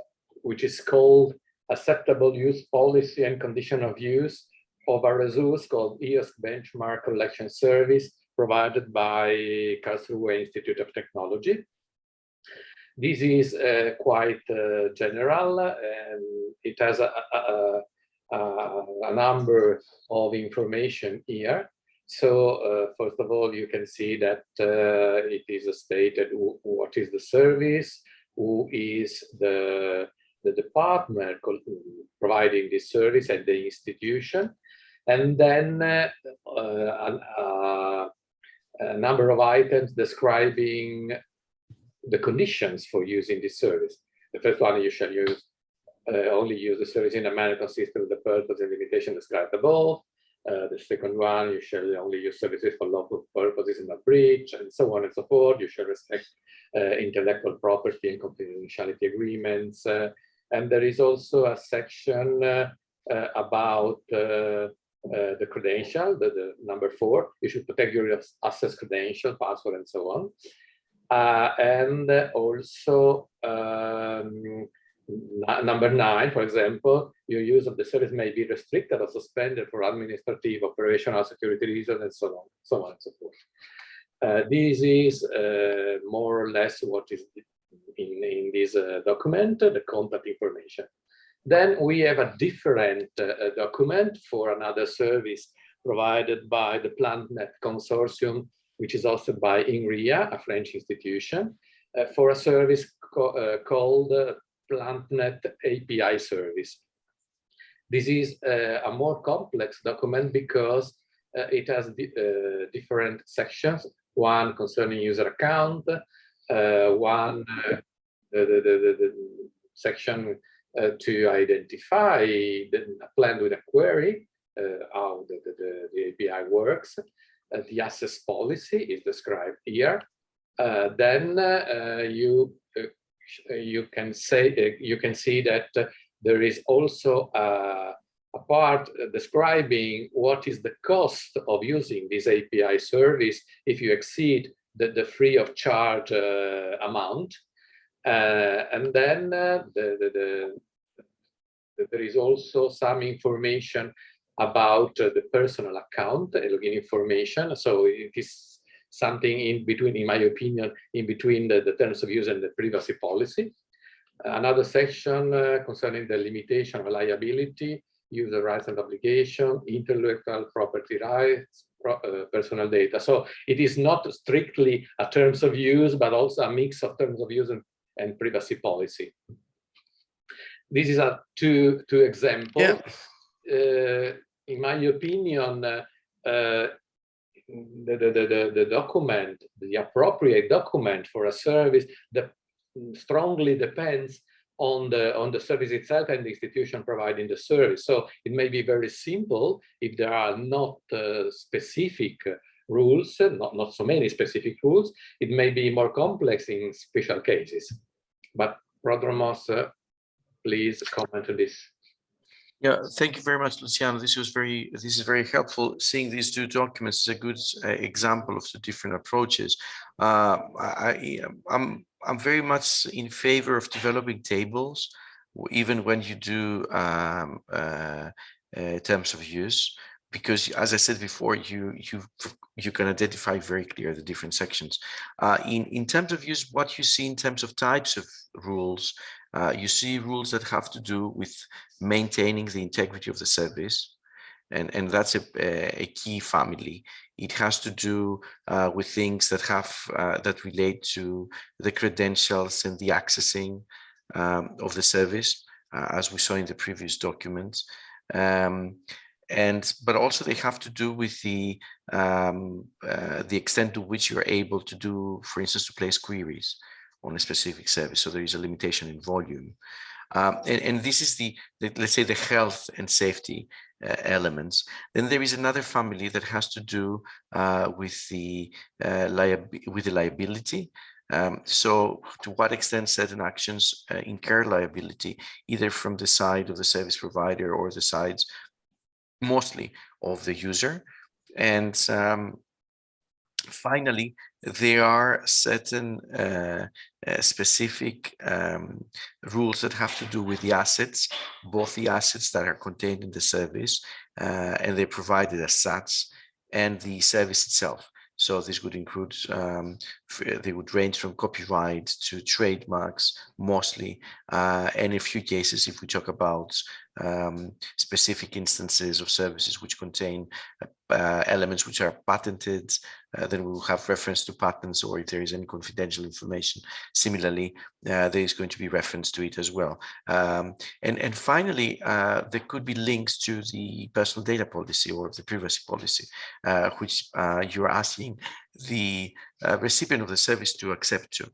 which is called acceptable use policy and condition of use of a resource called EOSC Benchmark Collection Service, provided by Karlsruhe Institute of Technology. This is quite general, and it has a number of information here. So first of all, you can see that it is stated what is the service, who is the partner providing this service at the institution, and then a number of items describing the conditions for using this service. The first one, you shall use only use the service in a manner consistent with the purpose and limitation described above. The second one, you shall only use services for lawful purposes and not breach, and so on and so forth. You shall respect intellectual property and confidentiality agreements. And there is also a section about the credential, the number 4. You should protect your access credential, password, and so on. And also number 9, for example, your use of the service may be restricted or suspended for administrative, operational, security reasons, and so on and so forth. This is more or less what is in this document, the contact information. Then we have a different document for another service provided by the PlantNet Consortium, which is hosted by INRIA, a French institution, for a service called PlantNet API service. This is a more complex document because it has different sections, one concerning user account, one the section to identify a plan with a query, how the API works. The access policy is described here. Then you can see that there is also a part describing what is the cost of using this API service if you exceed the free of charge amount. And then there is also some information about the personal account, login information. So it is something in between, in my opinion, in between the terms of use and the privacy policy. Another section concerning the limitation of liability, user rights and obligation, intellectual property rights, personal data. So it is not strictly a terms of use, but also a mix of terms of use and privacy policy. This is a two examples. Yeah. In my opinion, the document, the appropriate document for a service that strongly depends on the service itself and the institution providing the service. So it may be very simple if there are not specific rules, not so many specific rules. It may be more complex in special cases. But Prodromos, please comment on this. Yeah, thank you very much, Luciano. This is very helpful. Seeing these two documents is a good example of the different approaches. I'm very much in favor of developing tables, even when you do terms of use, because as I said before, you can identify very clear the different sections. In terms of use, what you see in terms of types of rules, you see rules that have to do with maintaining the integrity of the service, and that's a key family. It has to do with things that that relate to the credentials and the accessing of the service, as we saw in the previous documents. But also they have to do with the extent to which you're able to do, for instance, to place queries on a specific service. So there is a limitation in volume. And this is let's say the health and safety elements. Then there is another family that has to do with the liability. So to what extent certain actions incur liability, either from the side of the service provider or the sides mostly of the user. And finally, there are certain specific rules that have to do with the assets, both the assets that are contained in the service and they're provided as such, and the service itself. So this would include, they would range from copyright to trademarks, mostly, and in a few cases, if we talk about specific instances of services which contain elements which are patented, then we will have reference to patents, or if there is any confidential information. Similarly, there is going to be reference to it as well. And finally, there could be links to the personal data policy or the privacy policy, which you're asking the recipient of the service to accept to.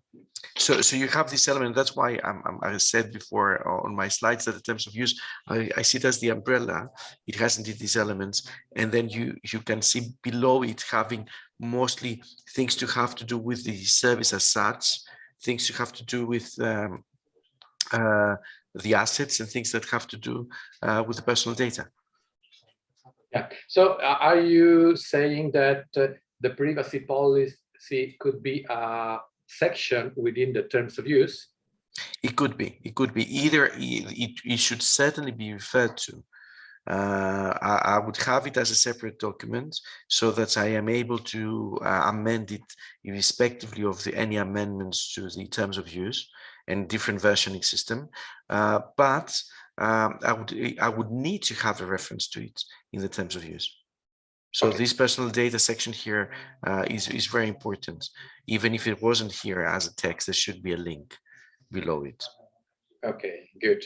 So you have this element. That's why I said before on my slides that in terms of use, I see it as the umbrella. It has indeed these elements, and then you can see below it having mostly things to have to do with the service as such, things to have to do with the assets, and things that have to do with the personal data. Yeah. So are you saying that the privacy policy could be a section within the terms of use? It could be. It could be either. It should certainly be referred to. I would have it as a separate document so that I am able to amend it irrespectively of any amendments to the terms of use and different versioning system. But I would need to have a reference to it in the terms of use. So this personal data section here is very important. Even if it wasn't here as a text, there should be a link below it. Okay, good.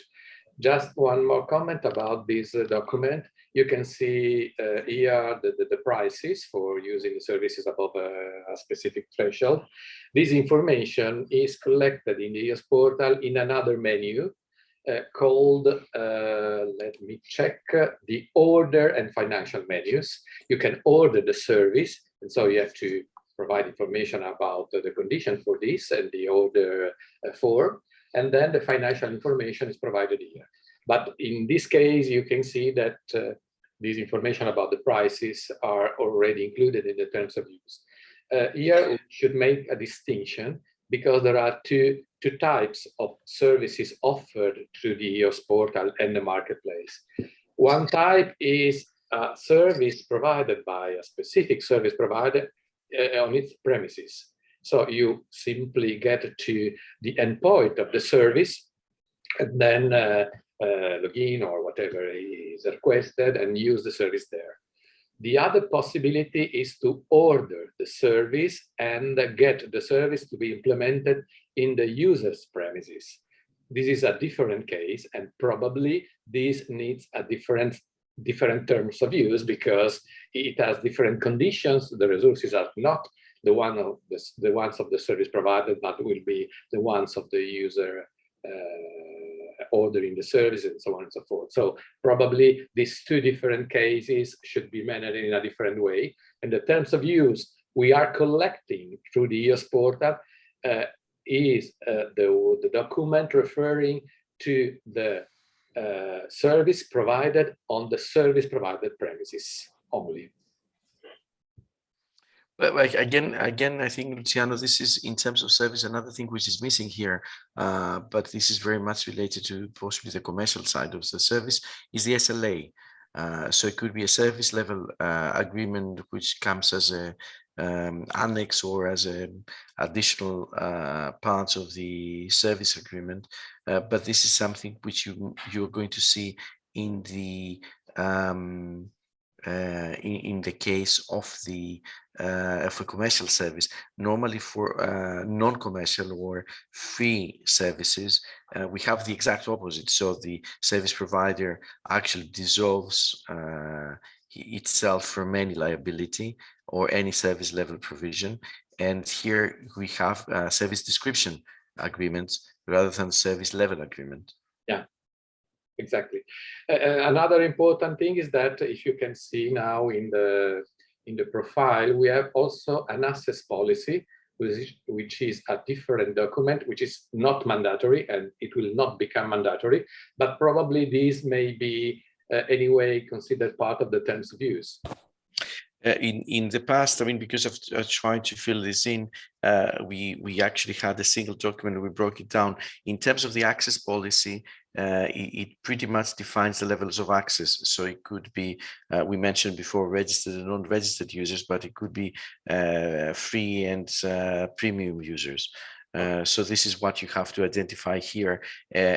Just one more comment about this document. You can see here the prices for using the services above a specific threshold. This information is collected in the EOSC portal in another menu. called, let me check, the order and financial menus. You can order the service, and so you have to provide information about the condition for this and the order form, and then the financial information is provided here. But in this case, you can see that this information about the prices are already included in the terms of use. Here, we should make a distinction because there are two types of services offered through the EOS portal and the marketplace. One type is a service provided by a specific service provider on its premises. So you simply get to the endpoint of the service and then log in or whatever is requested and use the service there. The other possibility is to order the service and get the service to be implemented in the user's premises. This is a different case, and probably this needs a different terms of use because it has different conditions. The resources are not the ones of the service provider, but will be the ones of the user ordering the service and so on and so forth. So probably these two different cases should be managed in a different way. And the terms of use we are collecting through the EOS portal is the document referring to the service provided on the service provided premises only. But like again, I think, Luciano, this is in terms of service, another thing which is missing here, but this is very much related to possibly the commercial side of the service, is the SLA. So it could be a service level agreement which comes as a annex or as an additional parts of the service agreement. But this is something which you're going to see in the case of a commercial service. Normally for non-commercial or free services, we have the exact opposite. So the service provider actually dissolves itself from any liability or any service level provision. And here we have service description agreements rather than service level agreement. Yeah. Exactly. Another important thing is that if you can see now in the profile, we have also an access policy, which is a different document, which is not mandatory, and it will not become mandatory, but probably this may be anyway considered part of the terms of use. In the past, I mean, because of trying to fill this in, we actually had a single document. We broke it down in terms of the access policy. It pretty much defines the levels of access. So it could be, we mentioned before, registered and non-registered users, but it could be free and premium users. So this is what you have to identify here,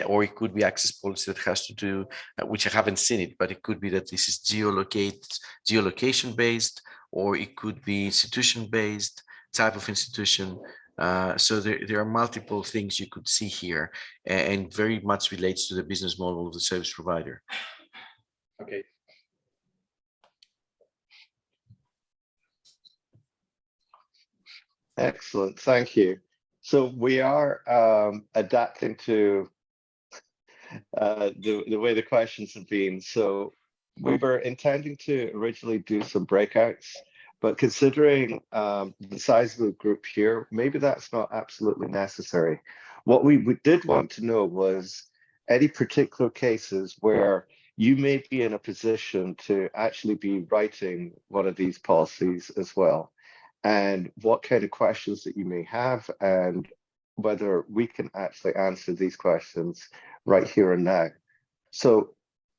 or it could be access policy that has to do, which I haven't seen it, but it could be that this is geolocation based, or it could be institution based, type of institution. So there are multiple things you could see here, and very much relates to the business model of the service provider. Okay. Excellent, thank you. So we are adapting to the way the questions have been. So we were intending to originally do some breakouts, but considering the size of the group here, maybe that's not absolutely necessary. What we did want to know was any particular cases where you may be in a position to actually be writing one of these policies as well, and what kind of questions that you may have, and whether we can actually answer these questions right here and now. So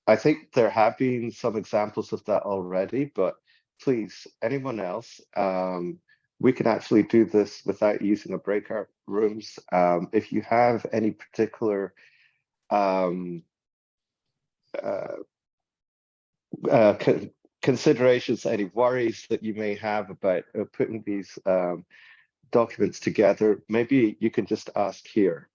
I think there have been some examples of that already, but please, anyone else, we can actually do this without using a breakout rooms. If you have any particular considerations, any worries that you may have about putting these documents together, maybe you can just ask here.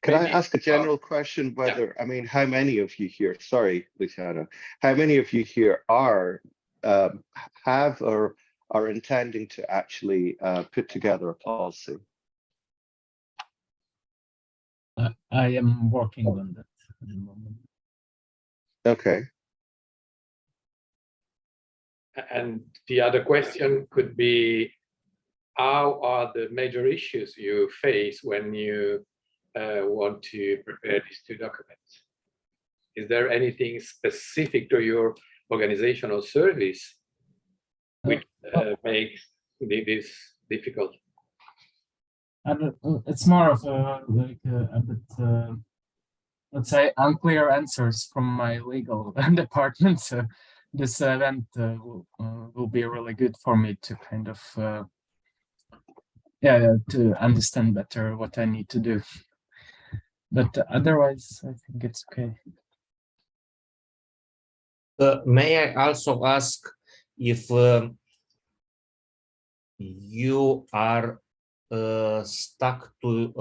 Can I Maybe- ask a general question whether, I mean, how many of you here, sorry, Luciano, how many of you here are, have or are intending to actually put together a policy? I am working on that at the moment. Okay. And the other question could be, how are the major issues you face when you want to prepare these two documents? Is there anything specific to your organizational service which makes this difficult? It's more of a bit, let's say, unclear answers from my legal department. So this event will be really good for me to kind of, to understand better what I need to do. But otherwise, I think it's okay. May I also ask if you are stuck to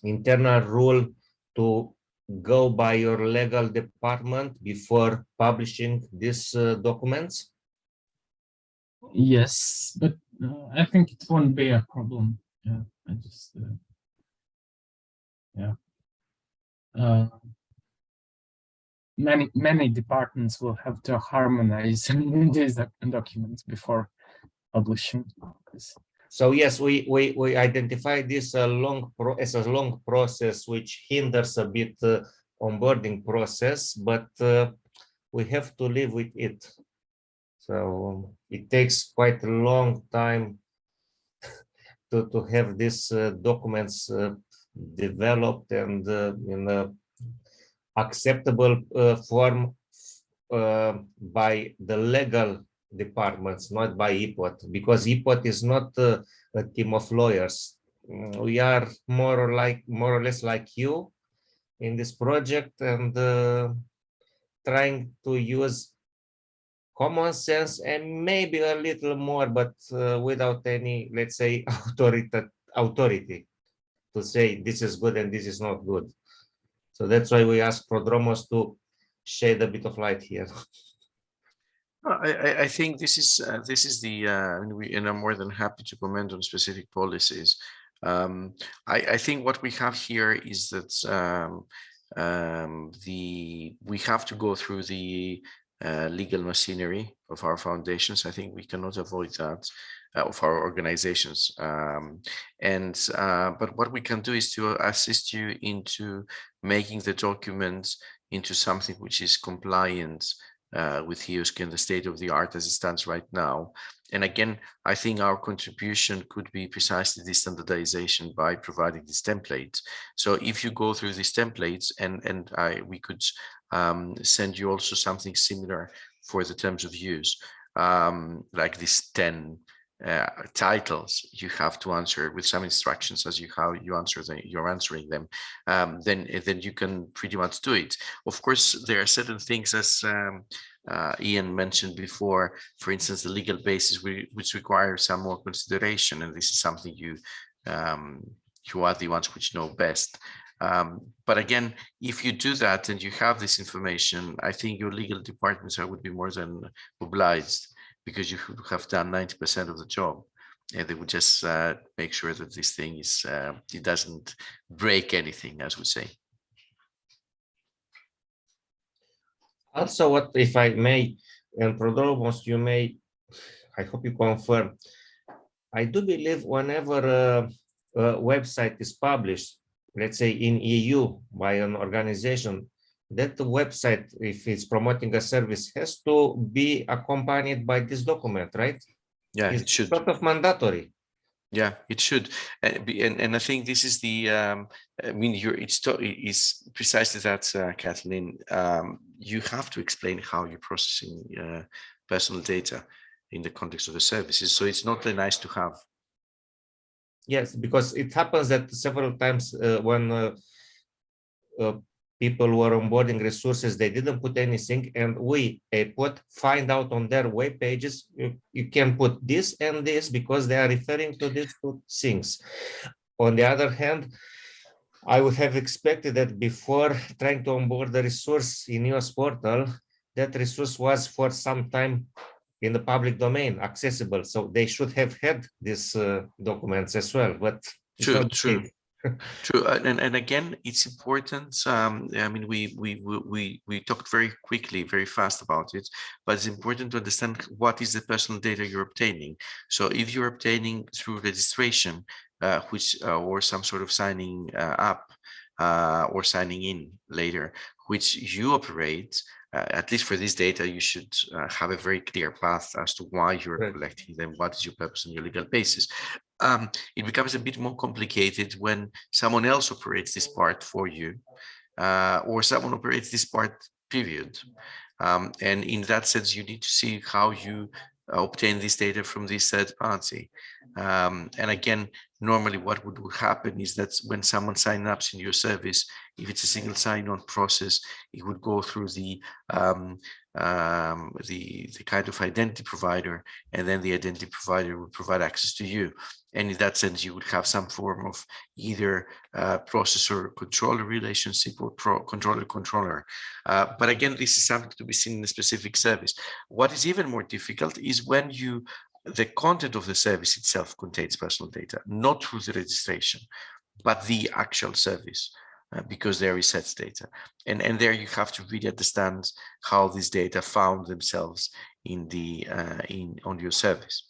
internal rule to go by your legal department before publishing these documents? Yes, but I think it won't be a problem. Yeah, I just, many departments will have to harmonize these documents before publishing. So yes, we identify this as a long process, which hinders a bit onboarding process, but we have to live with it. So it takes quite a long time to have these documents developed and in a acceptable form by the legal departments, not by EPOT, because EPOT is not a team of lawyers. We are more or less like you in this project, and trying to use common sense and maybe a little more, but without any, let's say, authority to say this is good and this is not good. So that's why we ask Prodromos to shed a bit of light here. I think this is the and I'm more than happy to comment on specific policies. I think what we have here is that we have to go through the legal machinery of our foundations. I think we cannot avoid that of our organizations. But what we can do is to assist you into making the documents into something which is compliant with EOSC and the state of the art as it stands right now. And again, I think our contribution could be precisely this standardization by providing this template. So if you go through these templates, and we could send you also something similar for the terms of use, like these 10 titles you have to answer with some instructions as how you answer them, you're answering them, then you can pretty much do it. Of course, there are certain things, as Ian mentioned before, for instance, the legal basis which require some more consideration, and this is something you are the ones which know best. But again, if you do that and you have this information, I think your legal departments would be more than obliged, because you have done 90% of the job, and they would just make sure that this thing is it doesn't break anything, as we say. Also, what if I may, and Prodromos, you may, I hope you confirm, I do believe whenever a website is published, let's say in EU by an organization, that the website, if it's promoting a service, has to be accompanied by this document, right? Yeah, It's it should. sort of mandatory. Yeah, it should. And I think this is the, I mean, it's precisely that, Kathleen. You have to explain how you're processing personal data in the context of the services. So it's not very nice to have. Yes, because it happens that several times when people were onboarding resources, they didn't put anything, and we find out on their web pages, you can put this and this because they are referring to these two things. On the other hand, I would have expected that before trying to onboard the resource in EOSC Portal, that resource was for some time in the public domain, accessible. So they should have had these documents as well, but it's not the True. case. True, and again, it's important. I mean, we talked very quickly, very fast about it, but it's important to understand what is the personal data you're obtaining. So if you're obtaining through registration, or some sort of signing up or signing in later, which you operate. At least for this data, you should have a very clear path as to why you're Right. collecting them, what is your purpose on your legal basis. It becomes a bit more complicated when someone else operates this part for you, or someone operates this part, period. And in that sense, you need to see how you obtain this data from this third party. And again, normally what would happen is that when someone signs up in your service, if it's a single sign-on process, it would go through the kind of identity provider, and then the identity provider would provide access to you. And in that sense, you would have some form of either processor-controller relationship or controller-controller. But again, this is something to be seen in a specific service. What is even more difficult is when the content of the service itself contains personal data, not through the registration, but the actual service, because there is sets data. And there you have to really understand how these data found themselves on your service.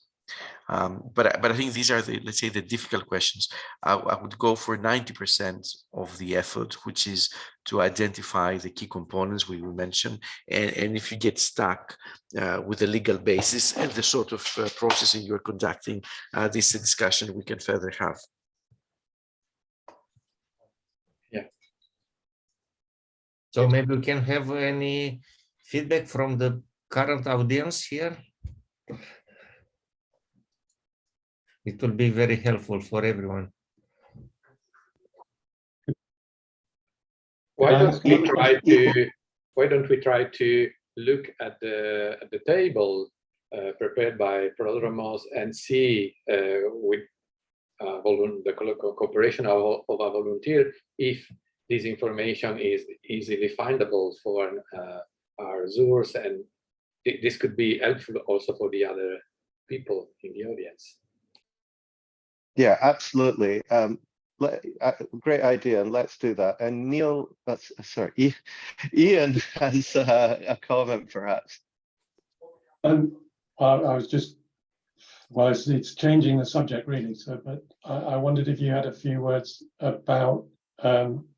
But I think these are let's say the difficult questions. I would go for 90% of the effort, which is to identify the key components we will mention. And if you get stuck with the legal basis and the sort of processing you're conducting, this discussion we can further have. Yeah. So maybe we can have any feedback from the current audience here. It will be very helpful for everyone. Why don't we try to look at the table prepared by Prodromos and see with the cooperation of a volunteer if this information is easily findable for our users, and this could be helpful also for the other people in the audience. Yeah, absolutely. Great idea, and let's do that. And Neil, sorry, Ian has a comment, perhaps. I was just, well, it's changing the subject really. So, but I wondered if you had a few words about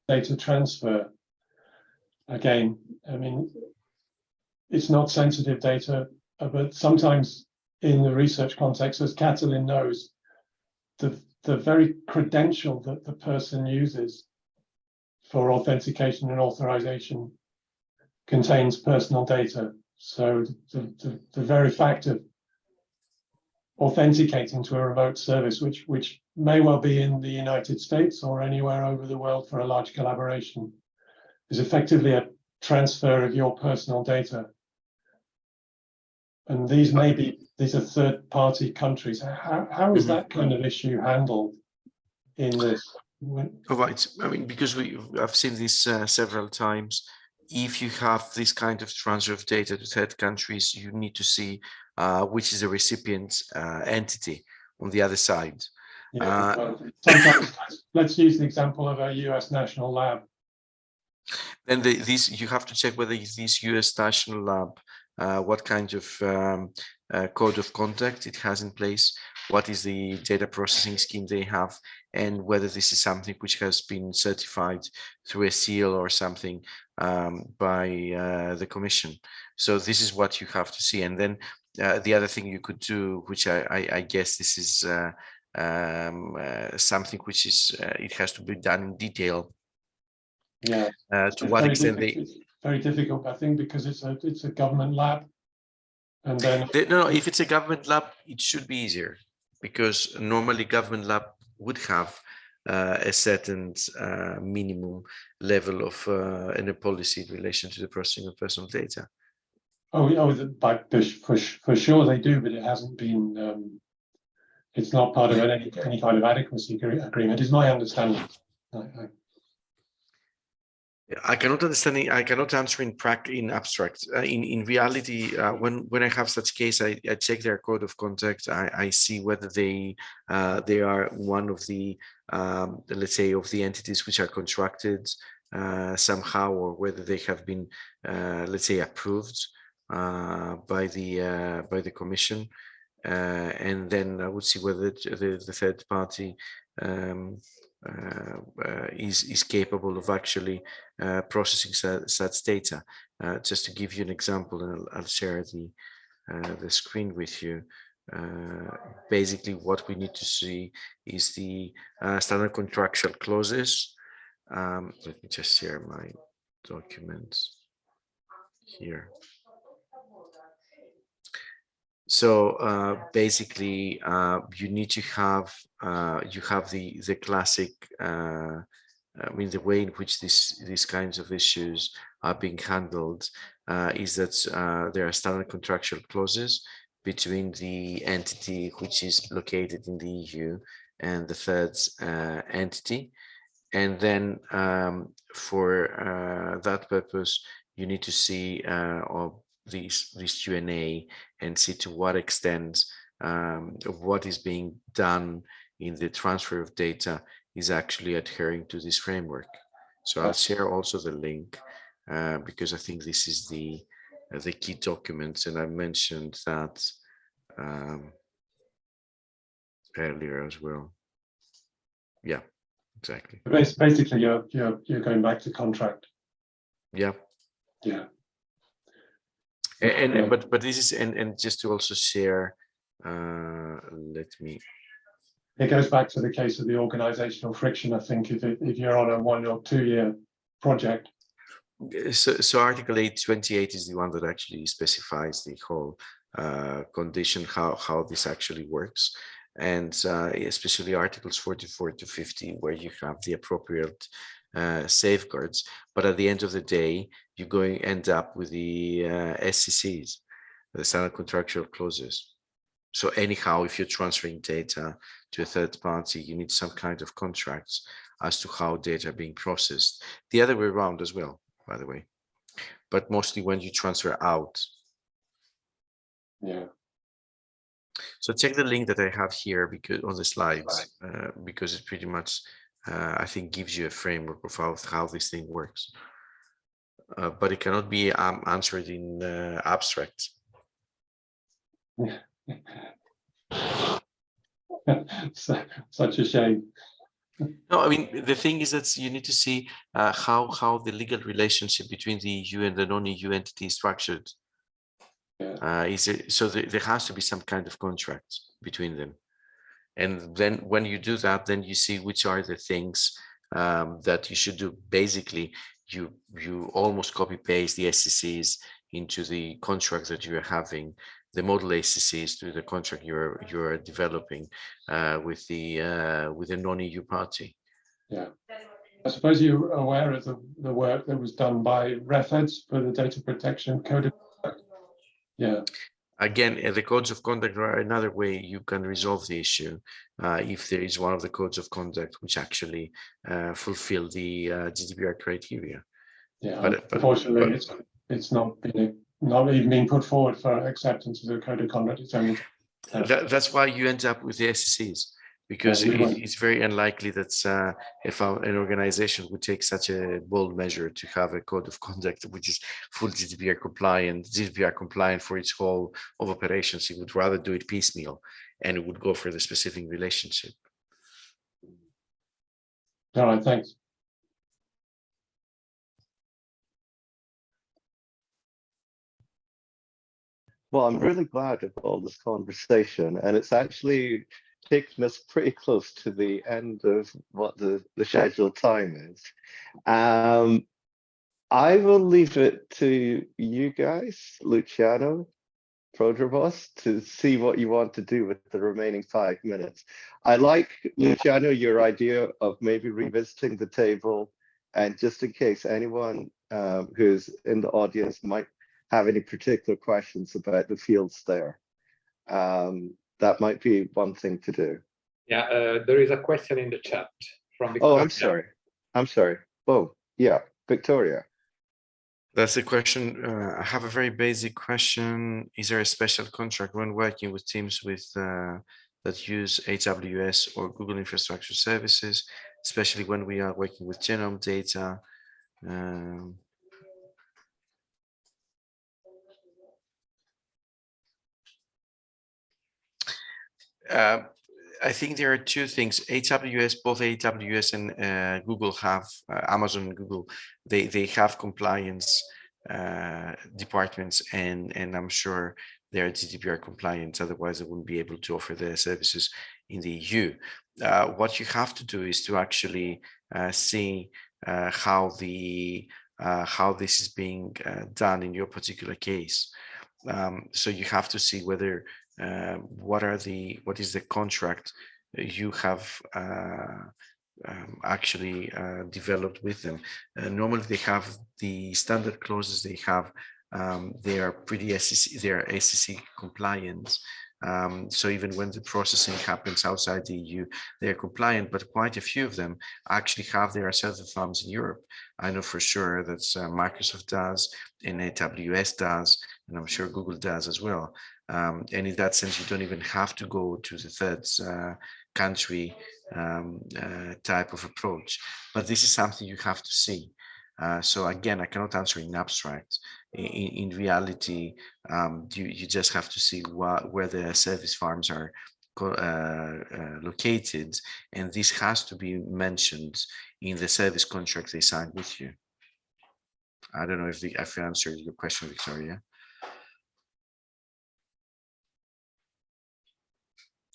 data transfer. Again, I mean, it's not sensitive data, but sometimes in the research context, as Catalin knows, the very credential that the person uses for authentication and authorization contains personal data. So the very fact of authenticating to a remote service, which may well be in the United States or anywhere over the world for a large collaboration, is effectively a transfer of your personal data. And these are third-party countries. How is that kind of issue handled in this? Right. I mean, because I've seen this several times. If you have this kind of transfer of data to third countries, you need to see which is the recipient entity on the other side. Yeah, well, sometimes let's use the example of a US national lab. Then you have to check whether this US national lab, what kind of code of conduct it has in place, what is the data processing scheme they have, and whether this is something which has been certified through a seal or something by the Commission. So this is what you have to see. And then the other thing you could do, which I guess this is something which is it has to be done in detail. Yeah. To what extent it's very difficult, I think, because it's a government lab. And then no, if it's a government lab, it should be easier, because normally government lab would have a certain minimum level of in a policy in relation to the processing of personal data. For sure they do, but it hasn't been. It's not part of any kind of adequacy agreement. Is my understanding. I cannot answer in abstract. In reality, when I have such case, I check their code of conduct. I see whether they are one of the let's say of the entities which are contracted somehow, or whether they have been let's say approved by the commission, and then I would see whether the third party is capable of actually processing such data. Just to give you an example, and I'll share the screen with you. Basically, what we need to see is the standard contractual clauses. Let me just share my documents here. So basically, you need to have the classic. I mean, the way in which these kinds of issues are being handled is that there are standard contractual clauses between the entity which is located in the EU and the third entity, and then for that purpose, you need to see this Q&A and see to what extent what is being done in the transfer of data is actually adhering to this framework. So I'll share also the link because I think this is the key documents, and I mentioned that earlier as well. Yeah, exactly. Basically, you're going back to contract. Yeah. Yeah. But this is and just to also share, let me. It goes back to the case of the organizational friction. I think if you're on a 1 or 2 year project. So Article 828 is the one that actually specifies the whole condition, how this actually works, and especially Articles 44 to 50, where you have the appropriate safeguards. But at the end of the day, you're going to end up with the SCCs, the standard contractual clauses. So anyhow, if you're transferring data to a third party, you need some kind of contracts as to how data are being processed. The other way around as well, by the way, but mostly when you transfer out. Yeah. So check the link that I have here because on the slides, because it pretty much, I think, gives you a framework of how this thing works. But it cannot be answered in abstract. Such a shame. No, I mean, the thing is that you need to see how the legal relationship between the EU and the non-EU entity is structured. Yeah. So there has to be some kind of contract between them. And then when you do that, then you see which are the things that you should do. Basically, you almost copy paste the SCCs into the contract that you are having, the model ACCs to the contract you're developing with the non-EU party. Yeah. I suppose you're aware of the work that was done by RefEds for the data protection code of conduct. Yeah. Again, the codes of conduct are another way you can resolve the issue if there is one of the codes of conduct which actually fulfill the GDPR criteria. Yeah, but unfortunately, it's not even being put forward for acceptance as a code of conduct. It's only that's why you end up with the SCCs, because it's very unlikely that if an organization would take such a bold measure to have a code of conduct which is full GDPR compliant for its whole of operations, it would rather do it piecemeal and it would go for the specific relationship. All right, thanks. Well, I'm really glad of all this conversation, and it's actually taken us pretty close to the end of what the scheduled time is. I will leave it to you guys, Luciano, Prodromos, to see what you want to do with the remaining 5 minutes. I like, Luciano, your idea of maybe revisiting the table, and just in case anyone who's in the audience might have any particular questions about the fields there. That might be one thing to do. Yeah, there is a question in the chat from Victoria. Oh, I'm sorry. Oh, yeah, Victoria. That's a question. I have a very basic question. Is there a special contract when working with teams with that use AWS or Google Infrastructure Services, especially when we are working with genome data? I think there are two things. AWS, both AWS and Google have, Amazon and Google, they have compliance departments, and I'm sure they are GDPR compliant. Otherwise, they wouldn't be able to offer their services in the EU. What you have to do is to actually see how this is being done in your particular case. So you have to see whether what is the contract you have actually developed with them. Normally they have the standard clauses they have. They are pretty SEC, they are SEC compliant. So even when the processing happens outside the EU, they are compliant, but quite a few of them actually have their server farms in Europe. I know for sure that Microsoft does, and AWS does, and I'm sure Google does as well. And in that sense, you don't even have to go to the third country type of approach. But this is something you have to see. So again, I cannot answer in abstract. In reality, you just have to see where the service farms are located, and this has to be mentioned in the service contract they signed with you. I don't know if I answered your question, Victoria.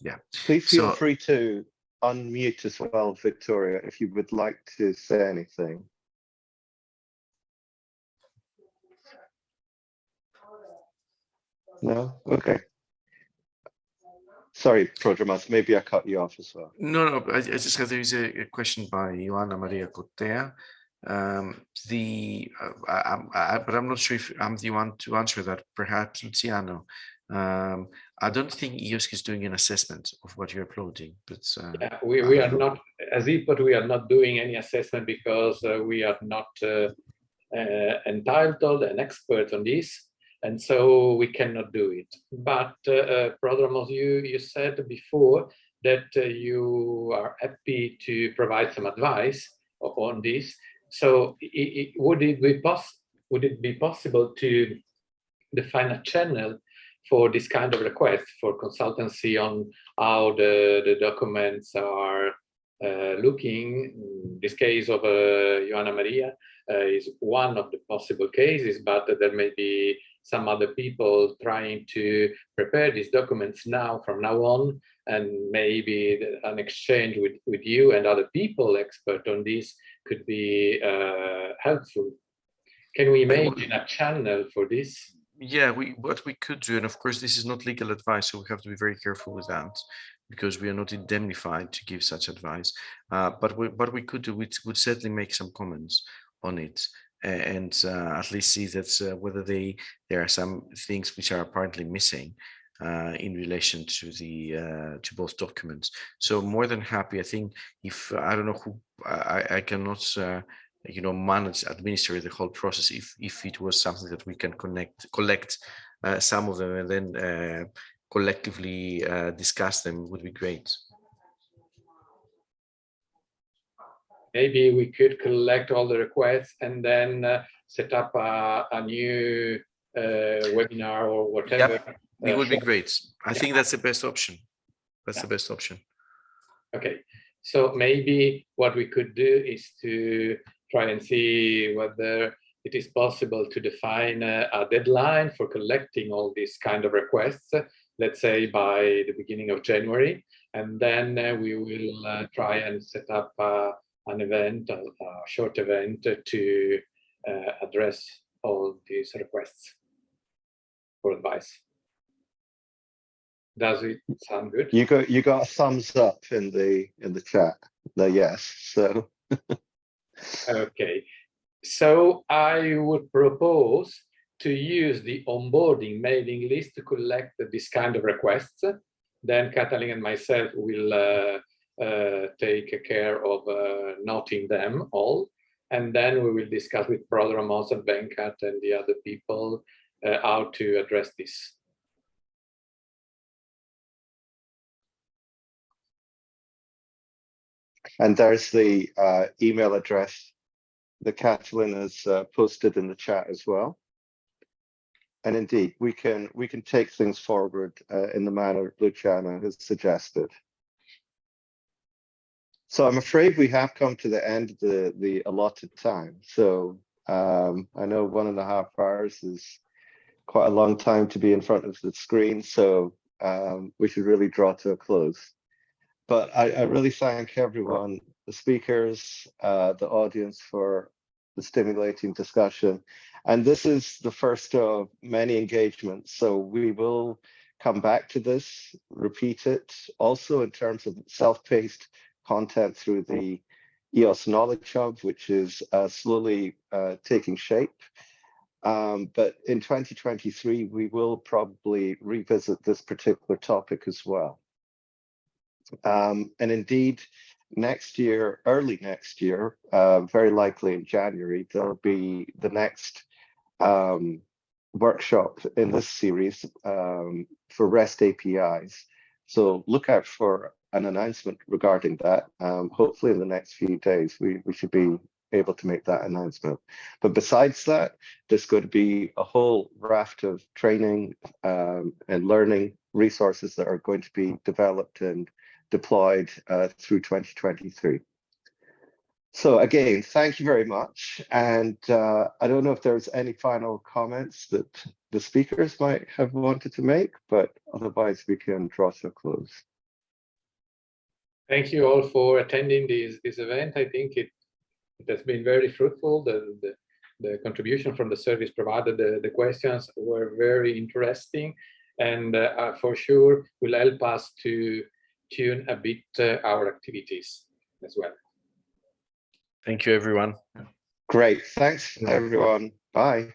Yeah. Please feel free to unmute as well, Victoria, if you would like to say anything. No? Okay. Sorry, Prodromas, maybe I cut you off as well. No, I just have, there is a question by Ioana Maria Cotea. But I'm not sure if I'm the one to answer that, perhaps Luciano. I don't think EOSC is doing an assessment of what you're uploading, but yeah, we are not, as if, but we are not doing any assessment because we are not entitled and expert on this, and so we cannot do it. But Prodromos, you said before that you are happy to provide some advice on this. So would it be possible to define a channel for this kind of request for consultancy on how the documents are looking? This case of Ioana Maria is one of the possible cases, but there may be some other people trying to prepare these documents now, from now on, and maybe an exchange with you and other people expert on this could be helpful. Can we imagine a channel for this? Yeah, what we could do, and of course this is not legal advice, so we have to be very careful with that, because we are not indemnified to give such advice. But what we could do, we would certainly make some comments on it, and at least see that whether there are some things which are apparently missing in relation to the to both documents. So more than happy. I think if I don't know who I cannot manage, administer the whole process. If it was something that we can collect some of them and then collectively discuss them, would be great. Maybe we could collect all the requests and then set up a new webinar or whatever. Yep. It would be great. I think that's the best option. That's the best option. Okay, so maybe what we could do is to try and see whether it is possible to define a deadline for collecting all these kind of requests, let's say by the beginning of January, and then we will try and set up an event, a short event to address all these requests for advice. Does it sound good? You got a thumbs up in the chat. No, yes. So okay. So I would propose to use the onboarding mailing list to collect this kind of requests. Then Katalin and myself will take care of noting them all. And then we will discuss with Brother Amos and Venkat and the other people how to address this. And there's the email address that Kathleen has posted in the chat as well. And indeed, we can take things forward in the manner Luciana has suggested. So I'm afraid we have come to the end of the allotted time. So I know 1.5 hours is quite a long time to be in front of the screen. So we should really draw to a close. But I really thank everyone, the speakers, the audience for the stimulating discussion. And this is the first of many engagements. So we will come back to this, repeat it, also in terms of self-paced content through the EOS Knowledge Hub, which is slowly taking shape. But in 2023, we will probably revisit this particular topic as well. And indeed, next year, early next year, very likely in January, there'll be the next workshop in this series for REST APIs. So look out for an announcement regarding that. Hopefully in the next few days, we should be able to make that announcement. But besides that, there's going to be a whole raft of training and learning resources that are going to be developed and deployed through 2023. So again, thank you very much. And I don't know if there's any final comments that the speakers might have wanted to make, but otherwise we can draw to a close. Thank you all for attending this event. I think it has been very fruitful. The contribution from the service provided, the questions were very interesting, and for sure will help us to tune a bit our activities as well. Thank you, everyone. Great. Thanks, everyone. Bye.